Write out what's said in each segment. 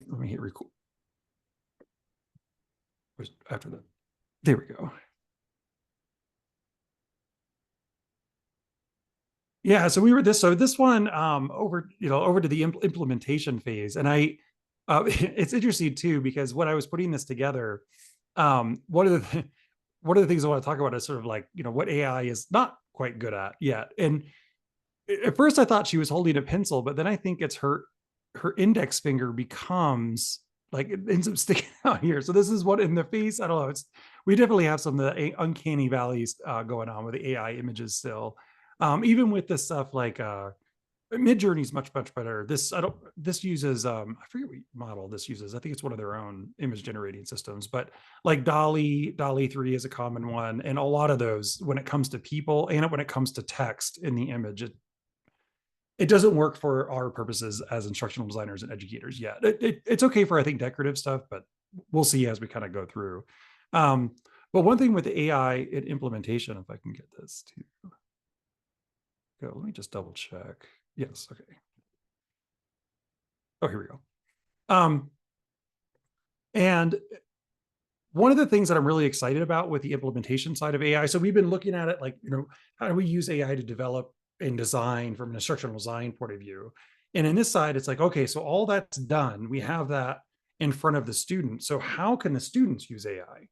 let me hit record. After that, there we go. Yeah, so we were this one over to the implementation phase, and it's interesting too because when I was putting this together, one of the things I want to talk about is sort of like what AI is not quite good at yet. And at first I thought she was holding a pencil, but then I think it's her index finger becomes like it ends up sticking out here. So this is what in the face. I don't know. We definitely have some of the uncanny valleys going on with the AI images still. Even with this stuff like Midjourney is much better. This uses I forget what model this uses. I think it's one of their own image generating systems, but like DALL-E 3 is a common one, and a lot of those when it comes to people and when it comes to text in the image, it doesn't work for our purposes as instructional designers and educators yet. It's okay for I think decorative stuff, but we'll see as we kind of go through. But one thing with the AI in implementation, if I can get this to go, let me just double check. Yes, okay. Oh, here we go. And one of the things that I'm really excited about with the implementation side of AI, so we've been looking at it like, how do we use AI to develop and design from an instructional design point of view? And in this side, it's like, okay, so all that's done, we have that in front of the student. So how can the students use AI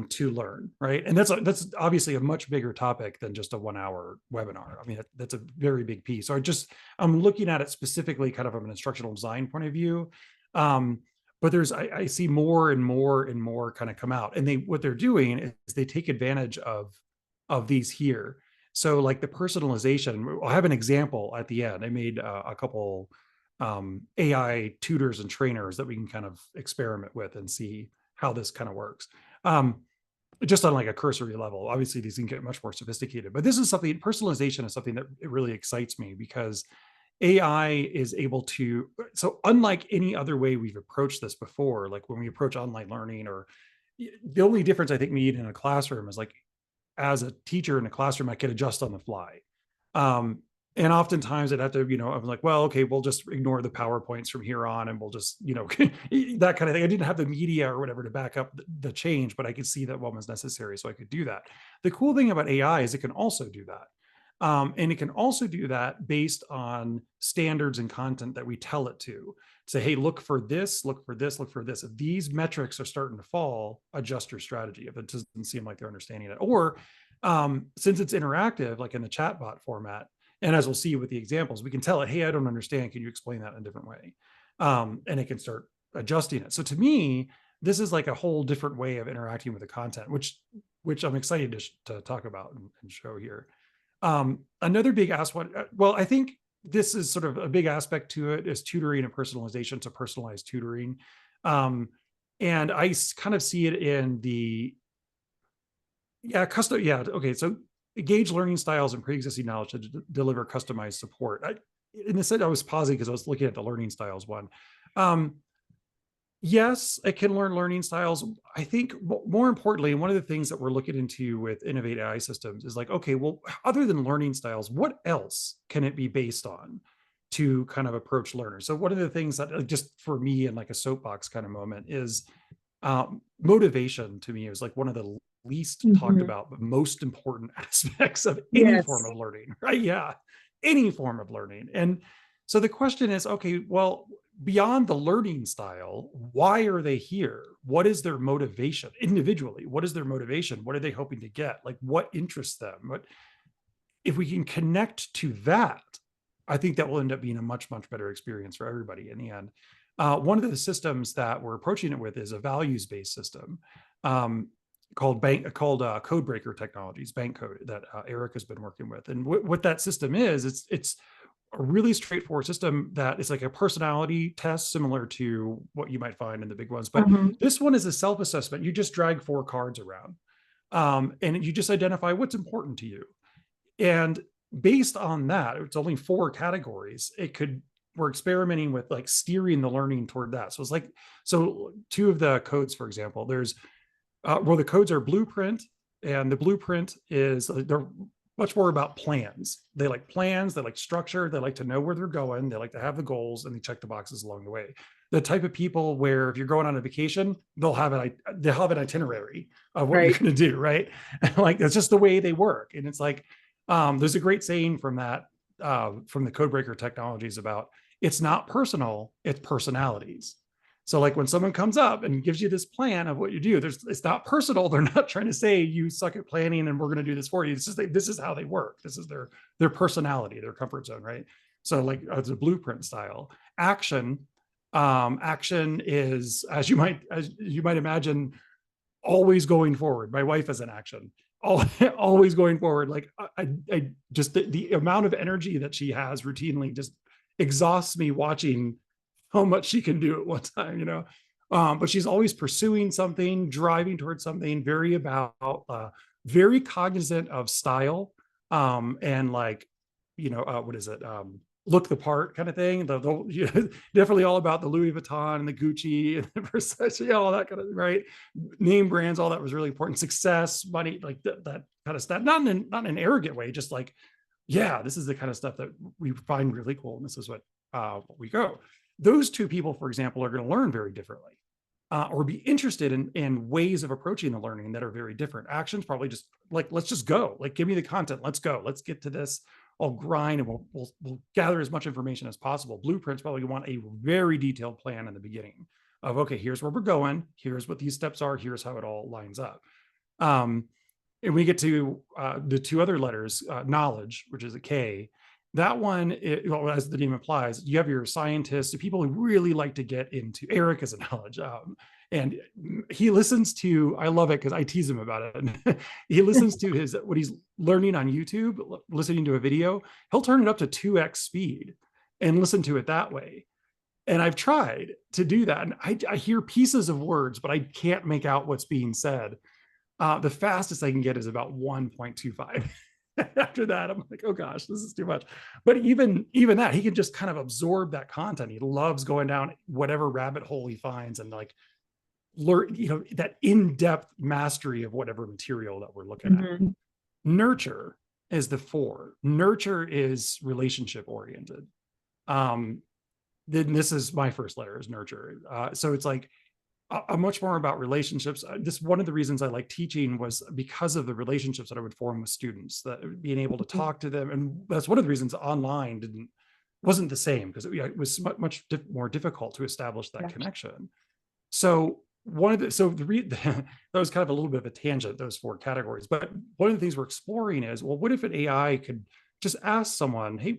to learn, right? And that's obviously a much bigger topic than just a 1 hour webinar. I mean, that's a very big piece. So I'm looking at it specifically kind of from an instructional design point of view. But I see more and more kind of come out, and what they're doing is they take advantage of these here. So like the personalization, I'll have an example at the end. I made a couple AI tutors and trainers that we can kind of experiment with and see how this kind of works. Just on like a cursory level. Obviously these can get much more sophisticated, but personalization is something that it really excites me because AI is able to, so unlike any other way we've approached this before, like when we approach online learning, or the only difference I think we need in a classroom is like, as a teacher in a classroom, I could adjust on the fly. And oftentimes I'd have to, I'm like, well, okay, we'll just ignore the PowerPoints from here on, and we'll just, that kind of thing. I didn't have the media or whatever to back up the change, but I could see that one was necessary, so I could do that. The cool thing about AI is it can also do that. And it can also do that based on standards and content that we tell it to. Say, hey, look for this, look for this, look for this. If these metrics are starting to fall, adjust your strategy if it doesn't seem like they're understanding it. Or since it's interactive, like in the chatbot format, and as we'll see with the examples, we can tell it, hey, I don't understand. Can you explain that in a different way? And it can start adjusting it. So to me, this is like a whole different way of interacting with the content, which I'm excited to talk about and show here. Another big aspect, well, I think this is sort of a big aspect to it, is tutoring and personalization to personalized tutoring. And I kind of see it in the, okay. So engage learning styles and pre-existing knowledge to deliver customized support. In the sense, I was pausing because I was looking at the learning styles one. Yes, it can learn learning styles. I think more importantly, and one of the things that we're looking into with Innovate AI systems is like, okay, well, other than learning styles, what else can it be based on to kind of approach learners? So one of the things that just for me in like a soapbox kind of moment is motivation. To me is like one of the least talked about, but most important aspects of any form of learning, right? Yeah, any form of learning. And so the question is, okay, well, beyond the learning style, why are they here? What is their motivation individually? What is their motivation? What are they hoping to get? Like what interests them? But if we can connect to that, I think that will end up being a much better experience for everybody in the end. One of the systems that we're approaching it with is a values-based system called Codebreaker Technologies, Bank Code, that Eric has been working with. And what that system is, it's a really straightforward system that is like a personality test, similar to what you might find in the big ones. But this one is a self-assessment. You just drag 4 cards around and you just identify what's important to you. And based on that, it's only 4 categories. We're experimenting with like steering the learning toward that. So it's like, 2 of the codes, for example, there's, the codes are blueprint, and the blueprint is, they're much more about plans. They like plans, they like structure, they like to know where they're going, they like to have the goals, and they check the boxes along the way. the type of people where if you're going on a vacation, they'll have an itinerary of what you're Right. going to do, right? Like that's just the way they work. And it's like there's a great saying from that from the Codebreaker Technologies about it's not personal, it's personalities. So like when someone comes up and gives you this plan of what you do, it's not personal. They're not trying to say you suck at planning and we're going to do this for you. It's just this is how they work. This is their personality, their comfort zone, right? So like it's a blueprint style. Action is as you might imagine, always going forward. My wife is an action, always going forward. Like I just the amount of energy that she has routinely just exhausts me watching how much she can do at one time, you know. But she's always pursuing something, driving towards something, very cognizant of style, and like, you know, what is it? Look the part kind of thing. You know, definitely all about the Louis Vuitton and the Gucci and the Versace, all that kind of right. Name brands, all that was really important. Success, money, like that kind of stuff. Not in an arrogant way, just like, yeah, this is the kind of stuff that we find really cool, and this is what we go. Those two people, for example, are going to learn very differently, or be interested in ways of approaching the learning that are very different. Actions probably just like, let's just go. Like, give me the content. Let's go. Let's get to this. I'll grind and we'll gather as much information as possible. Blueprints probably want a very detailed plan in the beginning of, okay, here's where we're going. Here's what these steps are. Here's how it all lines up. And we get to the two other letters, knowledge, which is a K. That one, well, as the name implies, you have your scientists, the people who really like to get into. Eric is a knowledge, and he listens to. I love it because I tease him about it. He listens to what he's learning on YouTube, listening to a video. He'll turn it up to 2x speed and listen to it that way. And I've tried to do that, and I hear pieces of words, but I can't make out what's being said. The fastest I can get is about 1.25. After that, I'm like, oh gosh, this is too much. But even that, he can just kind of absorb that content. He loves going down whatever rabbit hole he finds and like learn, you know, that in-depth mastery of whatever material that we're looking at. Nurture is the 4. Nurture is relationship oriented. Then this is my first letter is nurture. So it's like much more about relationships. This one of the reasons I like teaching was because of the relationships that I would form with students, that being able to talk to them. And that's one of the reasons online wasn't the same, because it was much more difficult to establish that connection. So that was kind of a little bit of a tangent, those 4 categories. But one of the things we're exploring is, well, what if an AI could just ask someone, hey,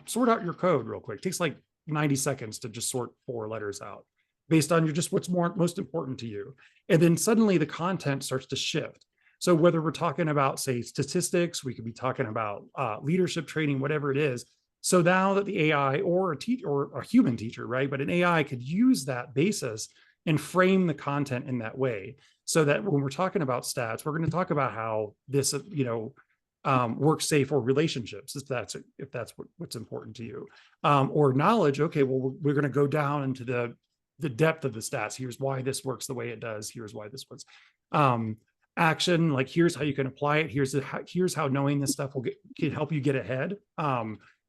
sort out your code real quick. It takes like 90 seconds to just sort 4 letters out based on what's most important to you. And then suddenly the content starts to shift. So whether we're talking about, say, statistics, we could be talking about leadership training, whatever it is. So now that the AI or a human teacher, right, but an AI could use that basis and frame the content in that way, so that when we're talking about stats, we're going to talk about how this, work safe or relationships, if that's what's important to you, or knowledge. Okay, well, we're going to go down into the depth of the stats. Here's why this works the way it does. Here's why this works. Action, like here's how you can apply it. Here's how knowing this stuff can help you get ahead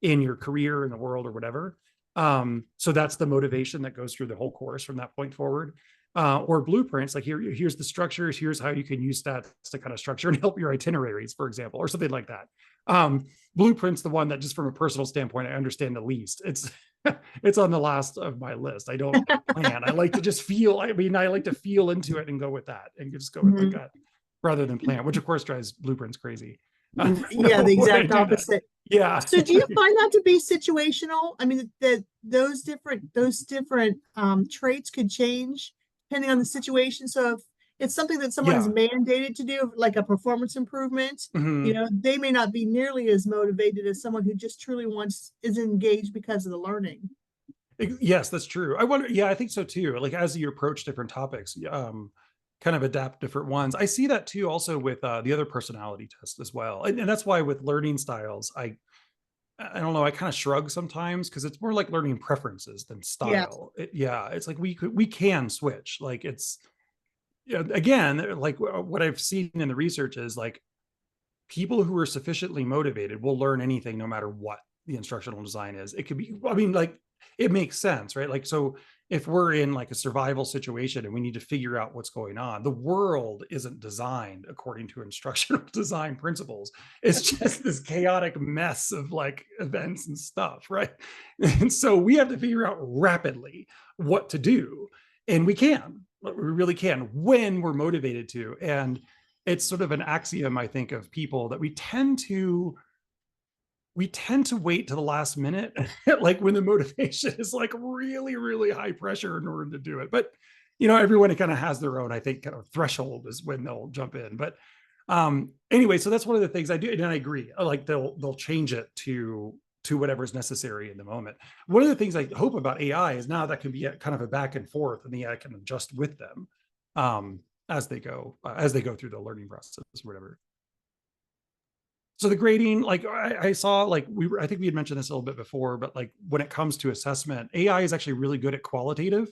in your career, in the world, or whatever. So that's the motivation that goes through the whole course from that point forward. Or blueprints, like here's the structures, here's how you can use stats to kind of structure and help your itineraries, for example, or something like that. Blueprints, the one that just from a personal standpoint, I understand the least. It's on the last of my list. I don't plan. I like to just feel. I like to feel into it and go with that, and just go with the gut rather than plan, which of course drives blueprints crazy. Yeah, the exact opposite. Yeah. So do you find that to be situational? I mean, that those different traits could change depending on the situation. So if it's something that someone is mandated to do, like a performance improvement, they may not be nearly as motivated as someone who just truly is engaged because of the learning. Yes, that's true. I wonder. Yeah, I think so too. Like as you approach different topics, kind of adapt different ones. I see that too also with the other personality test as well. And that's why with learning styles, I don't know, I kind of shrug sometimes, because it's more like learning preferences than style. It's like we can switch. Like it's, again, like what I've seen in the research is like people who are sufficiently motivated will learn anything no matter what the instructional design is. It could be, I mean, like it makes sense, right? Like, so if we're in like a survival situation and we need to figure out what's going on, the world isn't designed according to instructional design principles. It's just this chaotic mess of like events and stuff, right? And so we have to figure out rapidly what to do. And we really can when we're motivated to. And it's sort of an axiom, I think, of people that we tend to wait to the last minute, like when the motivation is like really, really high pressure in order to do it. But everyone kind of has their own, I think, kind of threshold is when they'll jump in. But anyway, so that's one of the things I do, and I agree. Like they'll change it to whatever's necessary in the moment. One of the things I hope about AI is now that can be kind of a back and forth, and the AI can adjust with them as they go through the learning process, whatever. So the grading, like I saw, like I think we had mentioned this a little bit before, but like when it comes to assessment, AI is actually really good at qualitative,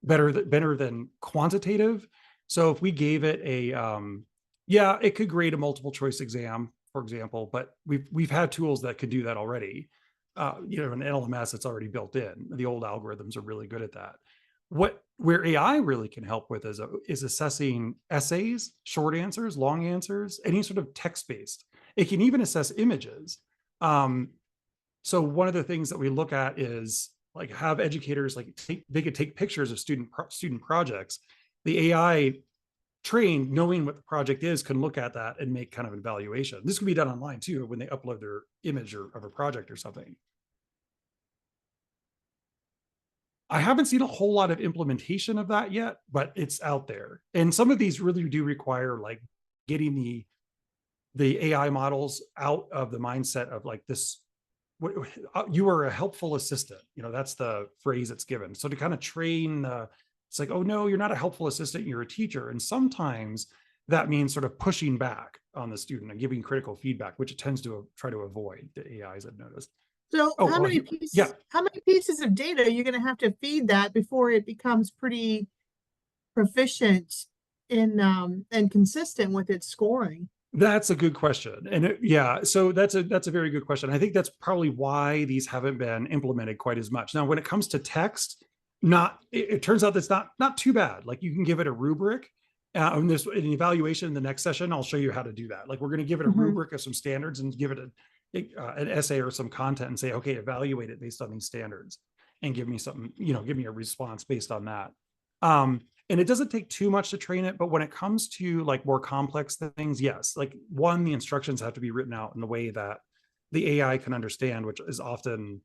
better than quantitative. So if we gave it yeah, it could grade a multiple choice exam, for example, but we've had tools that could do that already. An LMS that's already built in. The old algorithms are really good at that. Where AI really can help with is assessing essays, short answers, long answers, any sort of text-based. It can even assess images. So one of the things that we look at is like have educators they could take pictures of student projects. The AI trained, knowing what the project is, can look at that and make kind of an evaluation. This can be done online too when they upload their image of a project or something. I haven't seen a whole lot of implementation of that yet, but it's out there. And some of these really do require like getting the AI models out of the mindset of like this, you are a helpful assistant. That's the phrase that's given. So to kind of train, it's like, oh no, you're not a helpful assistant, you're a teacher. And sometimes that means sort of pushing back on the student and giving critical feedback, which it tends to try to avoid, the AIs I've noticed. So how many pieces of data are you going to have to feed that before it becomes pretty proficient in and consistent with its scoring? That's a good question. And so that's a very good question. I think that's probably why these haven't been implemented quite as much. Now, when it comes to text, it turns out that's not too bad. Like you can give it a rubric. And there's an evaluation in the next session. I'll show you how to do that. Like we're going to give it a rubric of some standards and give it an essay or some content and say, okay, evaluate it based on these standards and give me something, give me a response based on that. And it doesn't take too much to train it, but when it comes to like more complex things, yes, like the instructions have to be written out in a way that the AI can understand, which is often,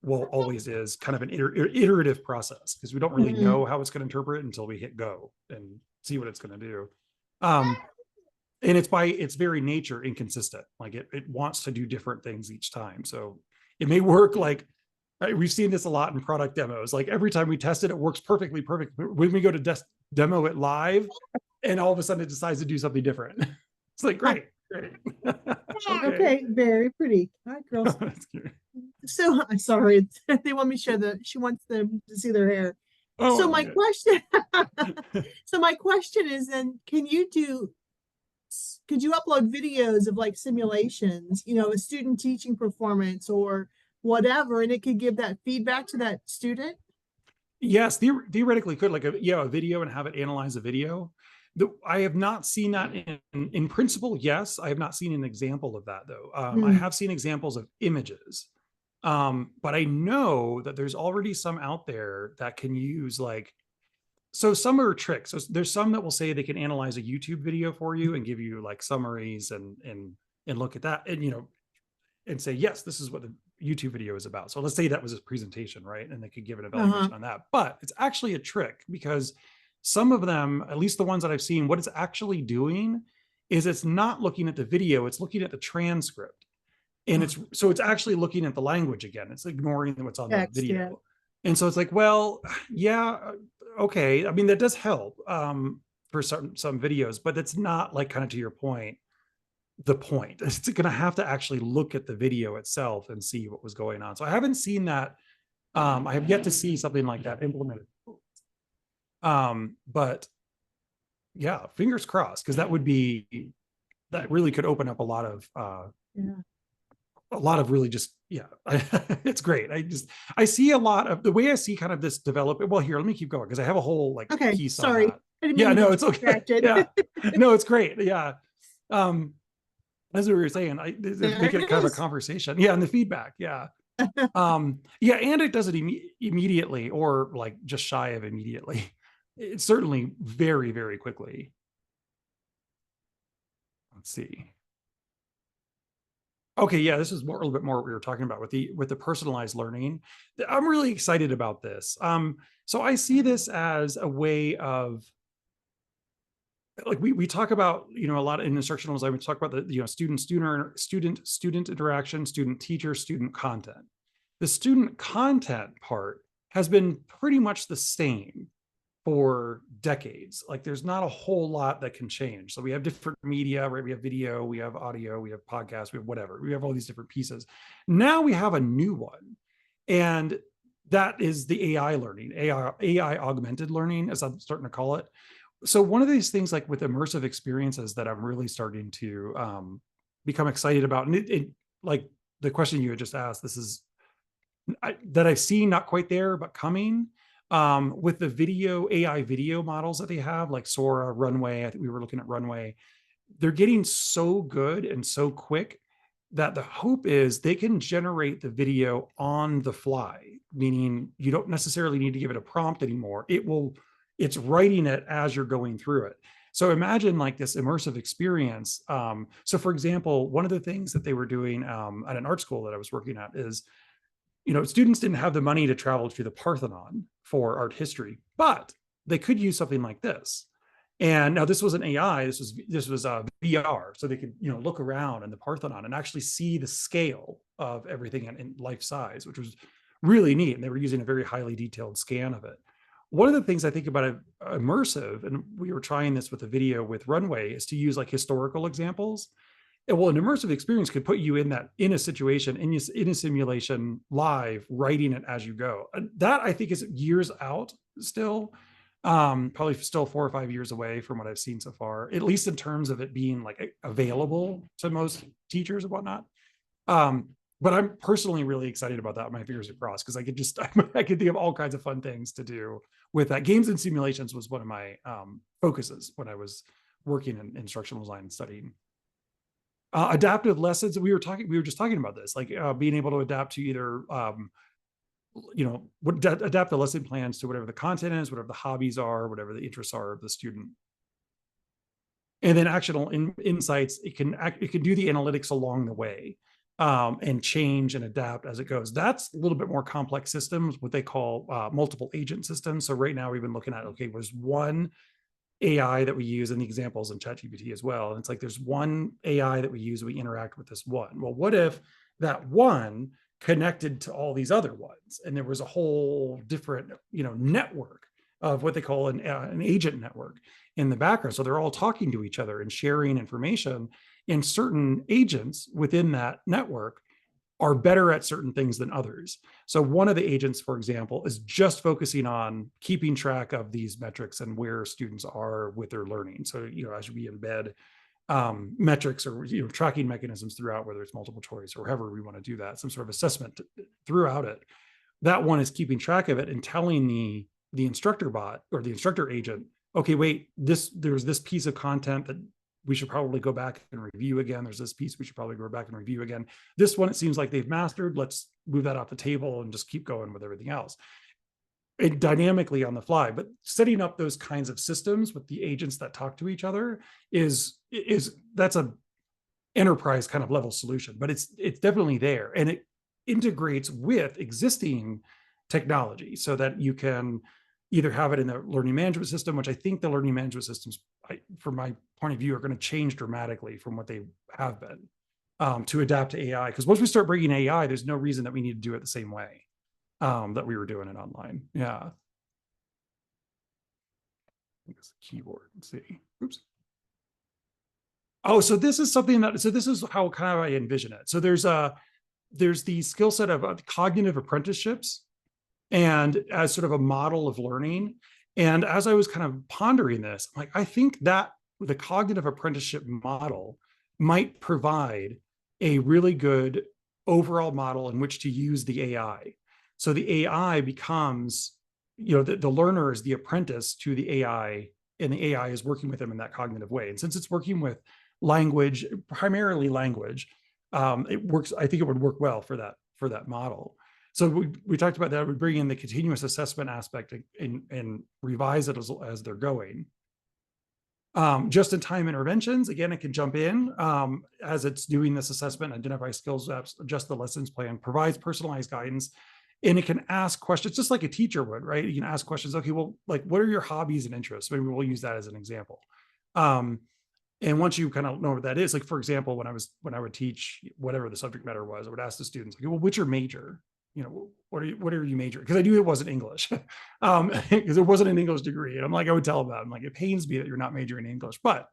always is kind of an iterative process because we don't really know how it's going to interpret until we hit go and see what it's going to do. And it's by its very nature inconsistent. Like it wants to do different things each time. So it may work like, we've seen this a lot in product demos. Like every time we test it, it works perfectly. When we go to demo it live, and all of a sudden it decides to do something different. It's like, great. Okay, very pretty. All right, girls. So I'm sorry, they want me to show she wants them to see their hair. So my question is then, could you upload videos of like simulations, a student teaching performance or whatever, and it could give that feedback to that student? Yes, theoretically could, like a video and have it analyze a video. I have not seen that in principle. Yes, I have not seen an example of that though. I have seen examples of images, but I know that there's already some out there that can use so some are tricks. So there's some that will say they can analyze a YouTube video for you and give you like summaries and look at that and and say, yes, this is what the YouTube video is about. So let's say that was a presentation, right? And they could give an evaluation on that. But it's actually a trick because some of them, at least the ones that I've seen, what it's actually doing is it's not looking at the video, it's looking at the transcript. And it's actually looking at the language again. It's ignoring what's on the video. Yeah. And so it's like, well, yeah, okay. I mean, that does help for some videos, but it's not like kind of to your point, the point. It's going to have to actually look at the video itself and see what was going on. So I haven't seen that. I have yet to see something like that implemented. But yeah, fingers crossed, because that really could open up a lot of a lot of really just, yeah, it's great. I see a lot of the way I see kind of this develop. Well, here, let me keep going because I have a whole like Okay, piece on sorry. that. I didn't mean Yeah, to no, get it's you okay. distracted. Yeah, no, it's great. Yeah. Um, as we were saying, There make it it kind of a is. conversation. Yeah, and the feedback. Yeah. Yeah, and it does it immediately or like just shy of immediately. It's certainly very, very quickly. Let's see. Okay, yeah, this is more, a little bit more what we were talking about with the personalized learning. I'm really excited about this. So I see this as a way of, like, we talk about, a lot in instructional design. We talk about the student interaction, student teacher, student content. The student content part has been pretty much the same for decades. Like, there's not a whole lot that can change. So we have different media, right? We have video, we have audio, we have podcasts, we have whatever. We have all these different pieces. Now we have a new one, and that is the AI learning, AI augmented learning, as I'm starting to call it. So one of these things, like with immersive experiences, that I'm really starting to become excited about, and like the question you had just asked, this is that I've seen, not quite there, but coming, with the AI video models that they have, like Sora, Runway. I think we were looking at Runway. They're getting so good and so quick that the hope is they can generate the video on the fly, meaning you don't necessarily need to give it a prompt anymore. It's writing it as you're going through it. So imagine like this immersive experience. So for example, one of the things that they were doing at an art school that I was working at is, students didn't have the money to travel to the Parthenon for art history, but they could use something like this. And now this wasn't AI, this was VR, so they could look around in the Parthenon and actually see the scale of everything in life size, which was really neat. And they were using a very highly detailed scan of it. One of the things I think about immersive, and we were trying this with a video with Runway, is to use like historical examples. Well, an immersive experience could put you in a situation, in a simulation, live, writing it as you go. That I think is years out still, probably still 4 or 5 years away from what I've seen so far, at least in terms of it being like available to most teachers and whatnot. But I'm personally really excited about that. My fingers are crossed, because I could think of all kinds of fun things to do with that. Games and simulations was one of my focuses when I was working in instructional design and studying. Adaptive lessons, we were just talking about this, like being able to adapt to either adapt the lesson plans to whatever the content is, whatever the hobbies are, whatever the interests are of the student. And then actionable insights, it can do the analytics along the way, and change and adapt as it goes. That's a little bit more complex systems, what they call multiple agent systems. So right now we've been looking at, okay, there's one AI that we use in the examples in ChatGPT as well. And it's like, there's one AI that we use, we interact with this one. Well, what if that one connected to all these other ones, and there was a whole different, network of what they call an agent network in the background. So they're all talking to each other and sharing information, and certain agents within that network are better at certain things than others. So one of the agents, for example, is just focusing on keeping track of these metrics and where students are with their learning. So, as we embed metrics or tracking mechanisms throughout, whether it's multiple choice or however we want to do that, some sort of assessment throughout it, that one is keeping track of it and telling the instructor bot or the instructor agent, okay, wait, there's this piece of content that we should probably go back and review again. There's this piece we should probably go back and review again. This one, it seems like they've mastered. Let's move that off the table and just keep going with everything else. It dynamically on the fly, but setting up those kinds of systems with the agents that talk to each other that's a enterprise kind of level solution, but it's definitely there, and it integrates with existing technology so that you can either have it in the learning management system, which I think the learning management systems, from my point of view, are going to change dramatically from what they have been, to adapt to AI. Because once we start bringing AI, there's no reason that we need to do it the same way that we were doing it online. Yeah. I think it's the keyboard. Let's see. Oops. Oh, so this is how kind of I envision it. So there's the skill set of cognitive apprenticeships, and as sort of a model of learning. And as I was kind of pondering this, I'm like, I think that the cognitive apprenticeship model might provide a really good overall model in which to use the AI. So the AI becomes, the learner is the apprentice to the AI, and the AI is working with them in that cognitive way. And since it's working with language, primarily language, it works. I think it would work well for that model. So we talked about that. We bring in the continuous assessment aspect and revise it as they're going. Just-in-time interventions, again, it can jump in as it's doing this assessment, identify skills gaps, adjust the lessons plan, provides personalized guidance, and it can ask questions just like a teacher would, right? You can ask questions. Okay, well, like, what are your hobbies and interests? Maybe we'll use that as an example. And once you kind of know what that is, like, for example, when I would teach whatever the subject matter was, I would ask the students, okay, well, what's your major? What are you majoring? Because I knew it wasn't English, because it wasn't an English degree. And I would tell them that. I'm like, it pains me that you're not majoring in English, but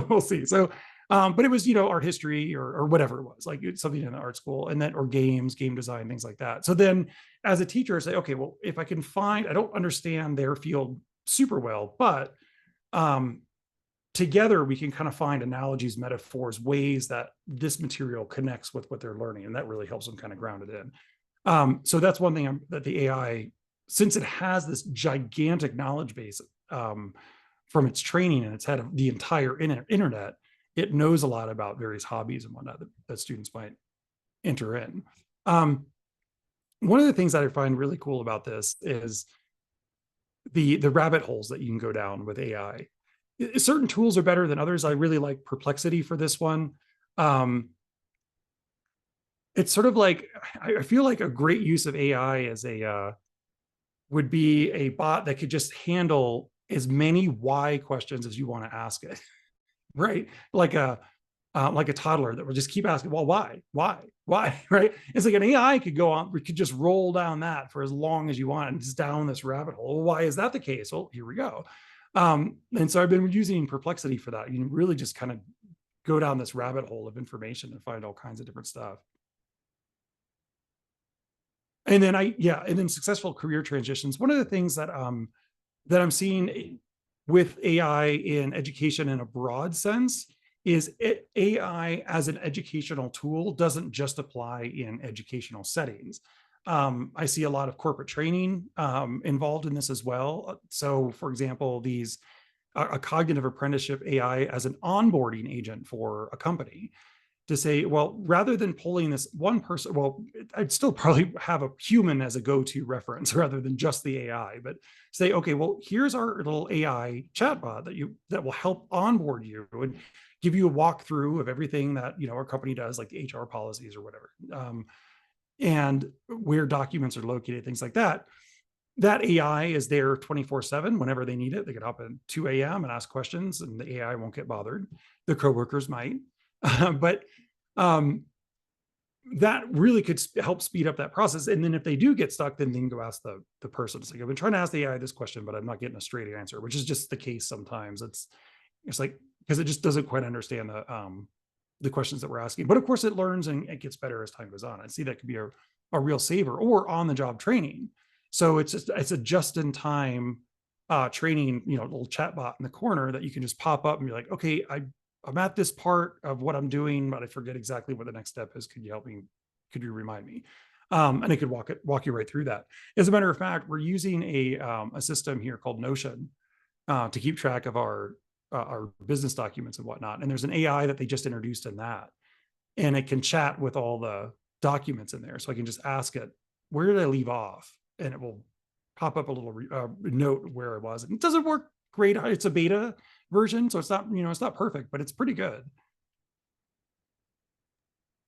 we'll see. So, but it was, art history or whatever it was, like something in the art school, and then, or games, game design, things like that. So then as a teacher, I say, okay, well, if I can I don't understand their field super well, but together we can kind of find analogies, metaphors, ways that this material connects with what they're learning, and that really helps them kind of ground it in. So that's one thing that the AI, since it has this gigantic knowledge base from its training, and it's had the entire internet, it knows a lot about various hobbies and whatnot that students might enter in. One of the things that I find really cool about this is the rabbit holes that you can go down with AI. Certain tools are better than others. I really like Perplexity for this one. It's sort of like, I feel like a great use of AI as would be a bot that could just handle as many why questions as you want to ask it, right? Like a toddler that will just keep asking, well, why, right? It's like an AI could go on, we could just roll down that for as long as you want, and just down this rabbit hole. Well, why is that the case? Well, here we go. And so I've been using Perplexity for that. You can really just kind of go down this rabbit hole of information and find all kinds of different stuff. And then successful career transitions. One of the things that that I'm seeing with AI in education in a broad sense is AI as an educational tool doesn't just apply in educational settings. I see a lot of corporate training involved in this as well. So, for example, a cognitive apprenticeship AI as an onboarding agent for a company, to say, well, rather than pulling this one person, well, I'd still probably have a human as a go-to reference rather than just the AI, but say, okay, well, here's our little AI chatbot that will help onboard you and give you a walkthrough of everything that our company does, like the HR policies or whatever. And where documents are located, things like that. That AI is there 24/7 whenever they need it. They can hop in 2 a.m. and ask questions, and the AI won't get bothered. The coworkers might, but that really could help speed up that process. And then if they do get stuck, then they can go ask the person. It's like, I've been trying to ask the AI this question, but I'm not getting a straight answer, which is just the case sometimes. It's like, because it just doesn't quite understand the questions that we're asking. But of course, it learns and it gets better as time goes on. I see that could be a real saver, or on the job training. So it's a just-in-time training, little chat bot in the corner that you can just pop up and be like, okay, I'm at this part of what I'm doing, but I forget exactly what the next step is. Could you help me? Could you remind me? And it could walk you right through that. As a matter of fact, we're using a system here called Notion to keep track of our business documents and whatnot. And there's an AI that they just introduced in that, and it can chat with all the documents in there. So I can just ask it, where did I leave off? And it will pop up a little note where I was. And it doesn't work great. It's a beta version, so it's not perfect, but it's pretty good.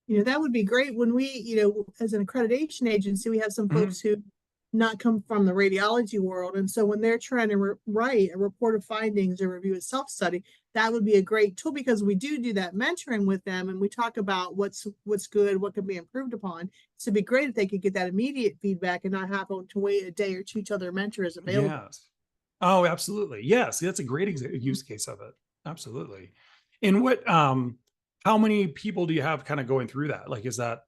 That would be great when we, as an accreditation agency, we have some folks who not come from the radiology world. And so when they're trying to write a report of findings or review a self-study, that would be a great tool, because we do that mentoring with them, and we talk about what's good, what can be improved upon. So it'd be great if they could get that immediate feedback and not have to wait a day or two till their mentor is available. Yes. Oh, absolutely. Yes. That's a great use case of it. Absolutely. And how many people do you have kind of going through that? Like, is that?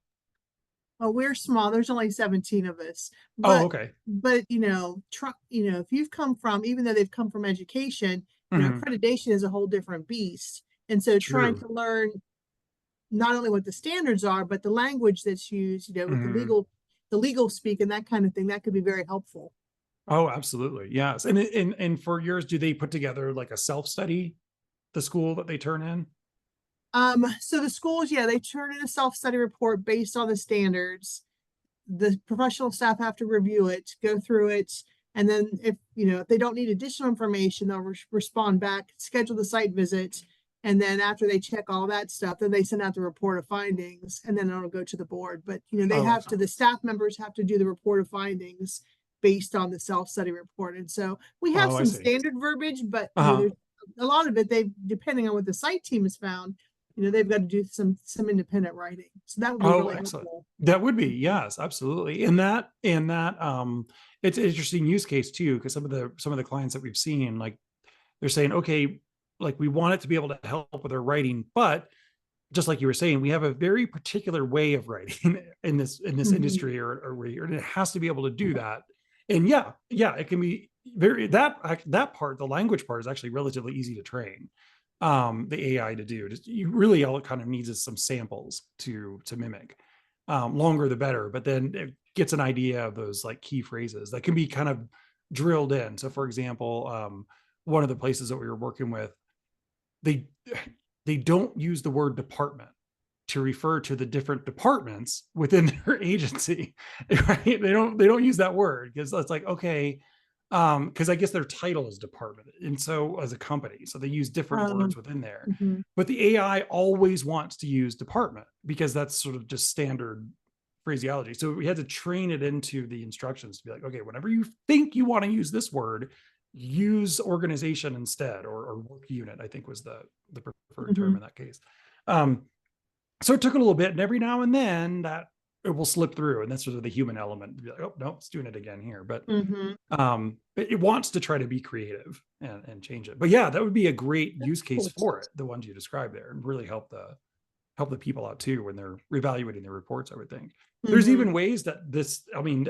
Oh, we're small. There's only 17 of us. Oh, okay. But if you've come from, even though they've come from education, accreditation is a whole different beast. And so trying to learn not only what the standards are, but the language that's used, with Mhm. the legal speak and that kind of thing, that could be very helpful. Oh, absolutely. Yes. And for yours, do they put together like a self-study, the school that they turn in? So the schools, yeah, they turn in a self-study report based on the standards. The professional staff have to review it, go through it, and then if they don't need additional information, they'll respond back, schedule the site visit, and then after they check all that stuff, then they send out the report of findings, and then it'll go to the board. But they Oh, have to, excellent. the staff members have to do the report of findings based on the self-study report. And so we have Oh, I some see. standard verbiage, but Uh-huh. there's a lot of it, depending on what the site team has found, they've got to do some independent writing. So that would be Oh, really excellent. helpful. That would be, yes, absolutely. And that it's an interesting use case too, because some of the clients that we've seen, like they're saying, okay, like we want it to be able to help with our writing, but just like you were saying, we have a very particular way of writing in this Mhm. industry, and it has to be able to do that. And yeah, it can be very that part, the language part is actually relatively easy to train the AI to do. Just you really all it kind of needs is some samples to mimic. Longer the better, but then it gets an idea of those like key phrases that can be kind of drilled in. So for example, one of the places that we were working with, they they don't use the word department to refer to the different departments within their agency, right? They don't use that word because it's like, okay, because I guess their title is department, and so as a company, so they use different Um, words within there. mhm. But the AI always wants to use department because that's sort of just standard phraseology. So we had to train it into the instructions to be like, okay, whenever you think you want to use this word, use organization instead, or work unit, I think was the preferred term Mhm. in that case. Um, so it took a little bit, and every now and then that it will slip through, and that's sort of the human element to be like, oh no, it's doing it again here. But Mhm. it wants to try to be creative and change it. But yeah, that would be a great That's use case cool. for it, the ones you described there, and really help the people out too when they're reevaluating their reports. I would think there's Mhm. even ways that I mean,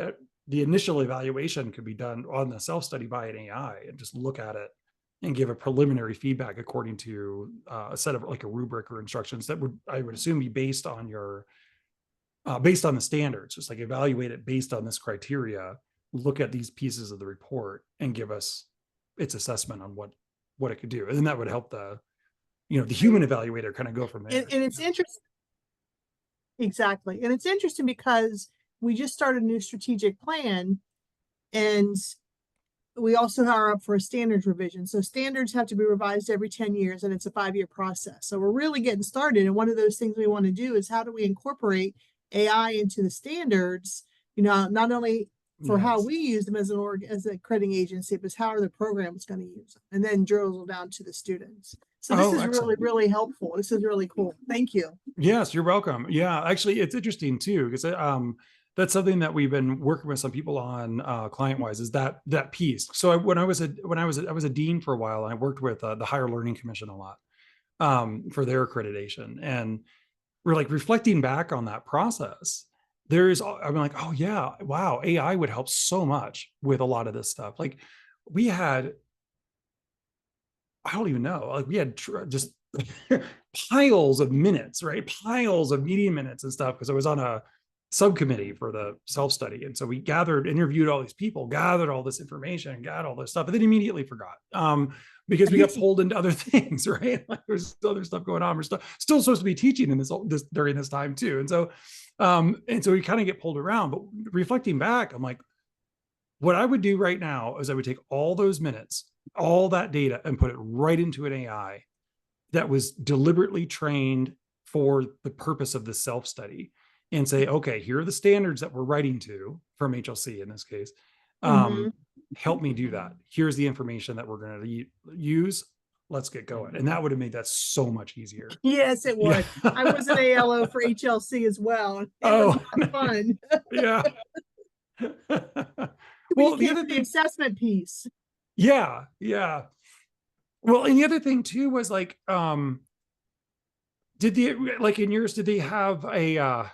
the initial evaluation could be done on the self study by an AI and just look at it and give a preliminary feedback according to a set of like a rubric or instructions that would, I would assume, be based on the standards, just like evaluate it based on this criteria, look at these pieces of the report and give us its assessment on what it could do. And then that would help the Right. human evaluator kind of go from And, there. and it's interesting. Exactly. And it's interesting because we just started a new strategic plan, and we also are up for a standards revision. So standards have to be revised every 10 years, and it's a 5-year process. So we're really getting started. And one of those things we want to do is how do we incorporate AI into the standards, not only for how Yes. we use them as a crediting agency, but how are the programs going to use them? And then drill down to the students. So this Oh, is really, excellent. really helpful. This is really cool. Thank you. Yes, you're welcome. Yeah, actually, it's interesting too because that's something that we've been working with some people on client wise is that piece. So I was a dean for a while, and I worked with the Higher Learning Commission a lot for their accreditation, and we're like reflecting back on that process. I'm like, oh yeah, wow, AI would help so much with a lot of this stuff. Like we had I don't even know. Like we had just piles of minutes, right? Piles of meeting minutes and stuff because I was on a subcommittee for the self study, and so we interviewed all these people, gathered all this information, got all this stuff, but then immediately forgot because we got pulled into other things, right? Like there's other stuff going on. We're still supposed to be teaching in this during this time too, and so we kind of get pulled around. But reflecting back, I'm like, what I would do right now is I would take all those minutes, all that data, and put it right into an AI that was deliberately trained for the purpose of the self study and say, okay, here are the standards that we're writing to from HLC in this case. Mm-hmm. Help me do that. Here's the information that we're going to use. Let's get going. And that would have made that so much easier. Yes, it Yeah. would. I was an ALO for HLC as well. It was Oh, not fun. yeah. We Well, just the came other for the thing, assessment piece. yeah, yeah. Well, and the other thing too was like, did the like in yours, did they have a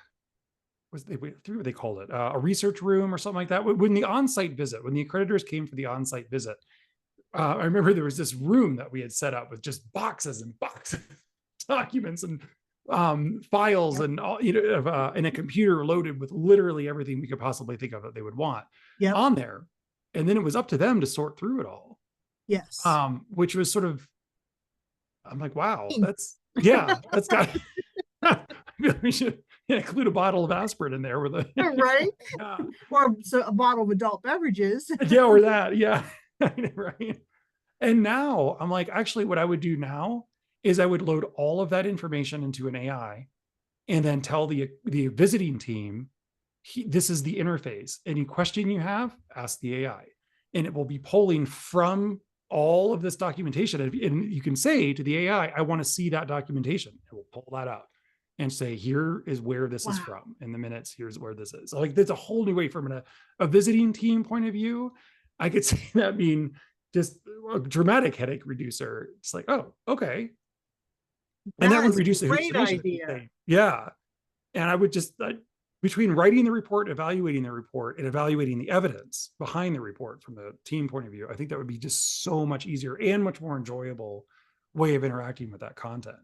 what they called it a research room or something like that? When the on-site visit, when the accreditors came for the on-site visit, I remember there was this room that we had set up with just boxes and boxes of documents, and files Yep. and all, in a computer loaded with literally everything we could possibly think of that they would want Yep. on there. And then it was up to them to sort through it all. Yes. Which was sort of, I'm like, wow, that's got, we should include a bottle of aspirin in there with a, Right. yeah, Or so a bottle of adult beverages. yeah, or that, yeah, right. And now I'm like, actually, what I would do now is I would load all of that information into an AI and then tell the visiting team, this is the interface. Any question you have, ask the AI. And it will be pulling from all of this documentation. And you can say to the AI, I want to see that documentation. It will pull that out and say, here is where this is Wow. from. In the minutes, here's where this is. So like, there's a whole new way from a visiting team point of view. I could see that being just a dramatic headache reducer. It's like, oh, okay. And that That would is a reduce the great hallucination. idea. Yeah. And I would just, between writing the report, evaluating the report, and evaluating the evidence behind the report from the team point of view, I think that would be just so much easier and much more enjoyable way of interacting with that content.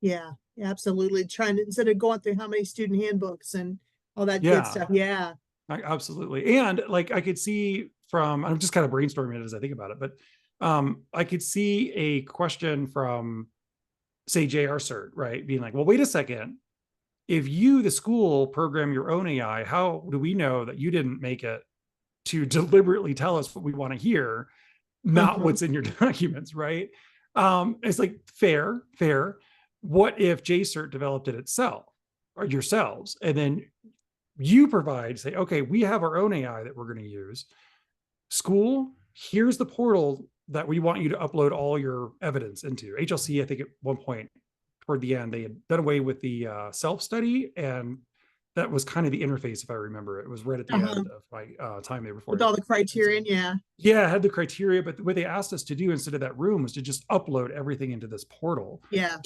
Yeah, absolutely. Trying to, instead of going through how many student handbooks and all that good Yeah, stuff. Yeah. absolutely. And like I could see from, I'm just kind of brainstorming it as I think about it, but I could see a question from, say, JR Cert, right? Being like, well, wait a second. If you, the school, program your own AI, how do we know that you didn't make it to deliberately tell us what we want to hear, not Uh-huh. what's in your documents, right? It's like fair. What if JCert developed it itself or yourselves, and then you provide, say, okay, we have our own AI that we're going to use. School, here's the portal that we want you to upload all your evidence into. HLC, I think at one point toward the end, they had done away with the self-study, and that was kind of the interface, if I remember. It was right at the Uh-huh. end of my time there before With I, all the and so, criterion. Yeah. yeah, I had the criteria, but what they asked us to do instead of that room was to just upload everything into this portal. Yeah.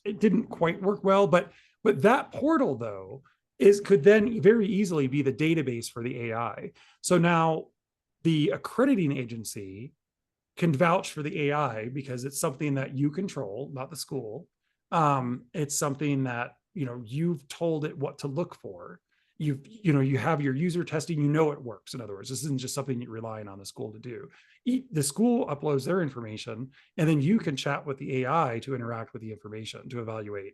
It didn't quite work well, but that portal though could then very easily be the database for the AI. So now the accrediting agency can vouch for the AI because it's something that you control, not the school. It's something that you've told it what to look for. You have your user testing, it works. In other words, this isn't just something you're relying on the school to do. The school uploads their information, and then you can chat with the AI to interact with the information to evaluate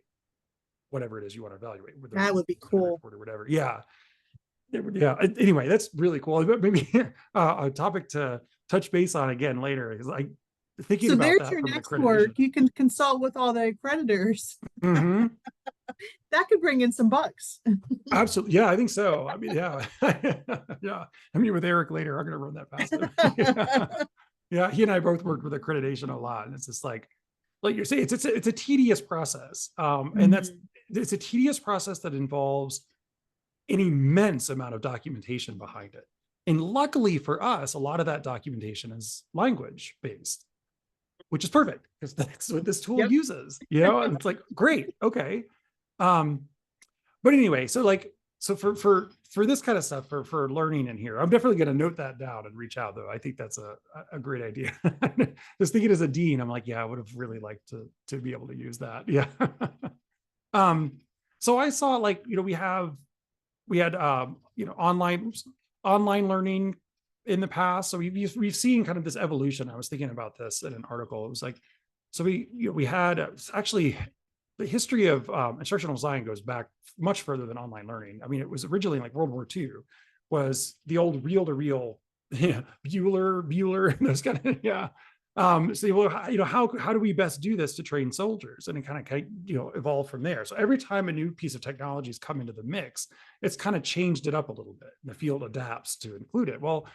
whatever it is you want to evaluate, whether That would be cool. report or whatever. Yeah. Anyway, that's really cool. But maybe a topic to touch base on again later, because I thinking So about there's that your from an next work. accreditation. You can consult with all the accreditors. Mm-hmm. That could bring in some bucks. Absolutely. Yeah, I think so. I mean, yeah. Yeah. I mean, with Eric later, I'm going to run that past him. Yeah. Yeah. He and I both worked with accreditation a lot. And it's just like you're saying, it's a tedious process. And it's a tedious process that involves an immense amount of documentation behind it. And luckily for us, a lot of that documentation is language based, which is perfect because that's what this tool Yep. uses, and it's like, great. Okay. But anyway, so for this kind of stuff, for learning in here, I'm definitely going to note that down and reach out, though. I think that's a great idea. Just thinking as a dean, I'm like, yeah, I would have really liked to be able to use that. Yeah. So I saw we had online learning in the past. So we've seen kind of this evolution. I was thinking about this in an article. It was like, so we had actually the history of instructional design goes back much further than online learning. I mean, it was originally like World War II was the old reel-to-reel, Bueller, those kind of, yeah. So, well, how do we best do this to train soldiers? And it kind of evolved from there. So every time a new piece of technology has come into the mix, it's kind of changed it up a little bit. The field adapts to include it. Well,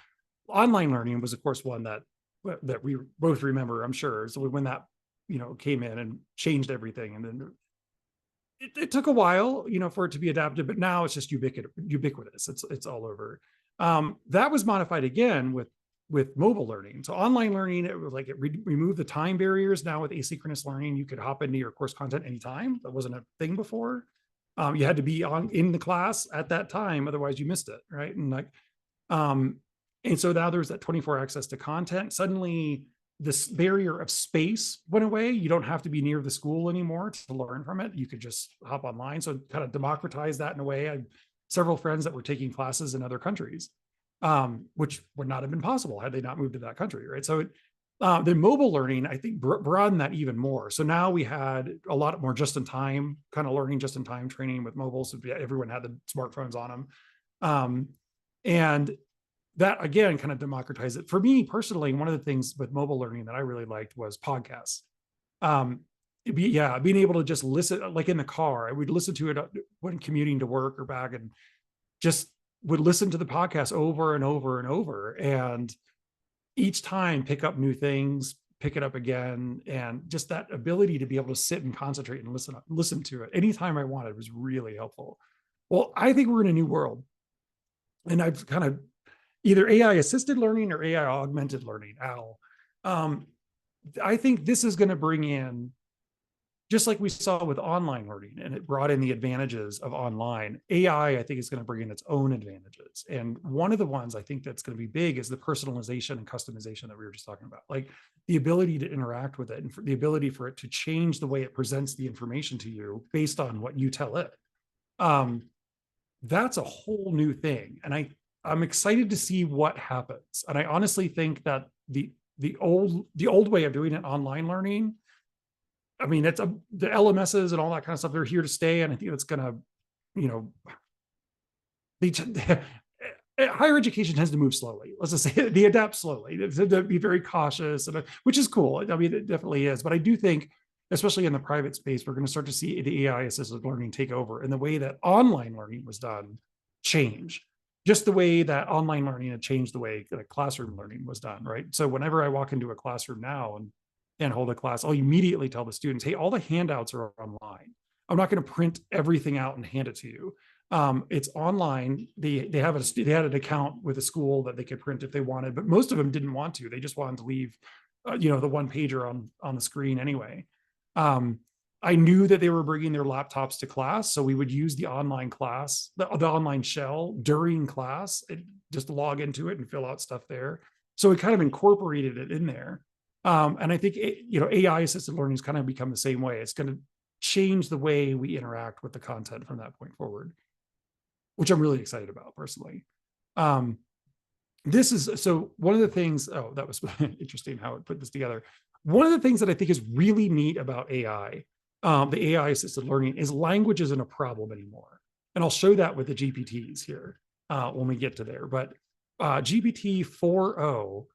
online learning was, of course, one that we both remember, I'm sure. So when that came in and changed everything, and then it took a while, for it to be adapted, but now it's just ubiquitous. It's all over. That was modified again with mobile learning. So online learning, it was like it removed the time barriers. Now with asynchronous learning, you could hop into your course content anytime. That wasn't a thing before. You had to be in the class at that time, otherwise you missed it, right? And so now there's that 24 access to content. Suddenly, this barrier of space went away. You don't have to be near the school anymore to learn from it. You could just hop online. So it kind of democratized that in a way. I have several friends that were taking classes in other countries, which would not have been possible had they not moved to that country, right? So the mobile learning, I think, broadened that even more. So now we had a lot more just-in-time kind of learning, just-in-time training with mobile. So everyone had the smartphones on them. And that again kind of democratized it. For me personally, one of the things with mobile learning that I really liked was podcasts. Being able to just listen, like in the car, I would listen to it when commuting to work or back, and just would listen to the podcast over and over and over, and each time pick up new things, pick it up again, and just that ability to be able to sit and concentrate and listen to it anytime I wanted was really helpful. Well, I think we're in a new world, and I've kind of either AI assisted learning or AI augmented learning, AL. I think this is going to bring in, just like we saw with online learning, and it brought in the advantages of online, AI, I think, is going to bring in its own advantages. And one of the ones I think that's going to be big is the personalization and customization that we were just talking about, like the ability to interact with it and the ability for it to change the way it presents the information to you based on what you tell it. That's a whole new thing. And I'm excited to see what happens. And I honestly think that the old way of doing it, online learning, I mean, the LMSs and all that kind of stuff, they're here to stay. And I think that's going to, higher education tends to move slowly. Let's just say they adapt slowly. They be very cautious, which is cool. I mean, it definitely is. But I do think, especially in the private space, we're going to start to see the AI assisted learning take over, and the way that online learning was done change. Just the way that online learning had changed the way that classroom learning was done, right? So whenever I walk into a classroom now and hold a class, I'll immediately tell the students, hey, all the handouts are online. I'm not going to print everything out and hand it to you. It's online. They had an account with a school that they could print if they wanted, but most of them didn't want to. They just wanted to leave, the one pager on the screen anyway. I knew that they were bringing their laptops to class, so we would use the online class, the online shell during class, just log into it and fill out stuff there. So we kind of incorporated it in there. And I think, AI assisted learning has kind of become the same way. It's going to change the way we interact with the content from that point forward, which I'm really excited about personally. So one of the things, that was interesting how it put this together. One of the things that I think is really neat about AI, the AI assisted learning, is language isn't a problem anymore. And I'll show that with the GPTs here when we get to there. But GPT 4.0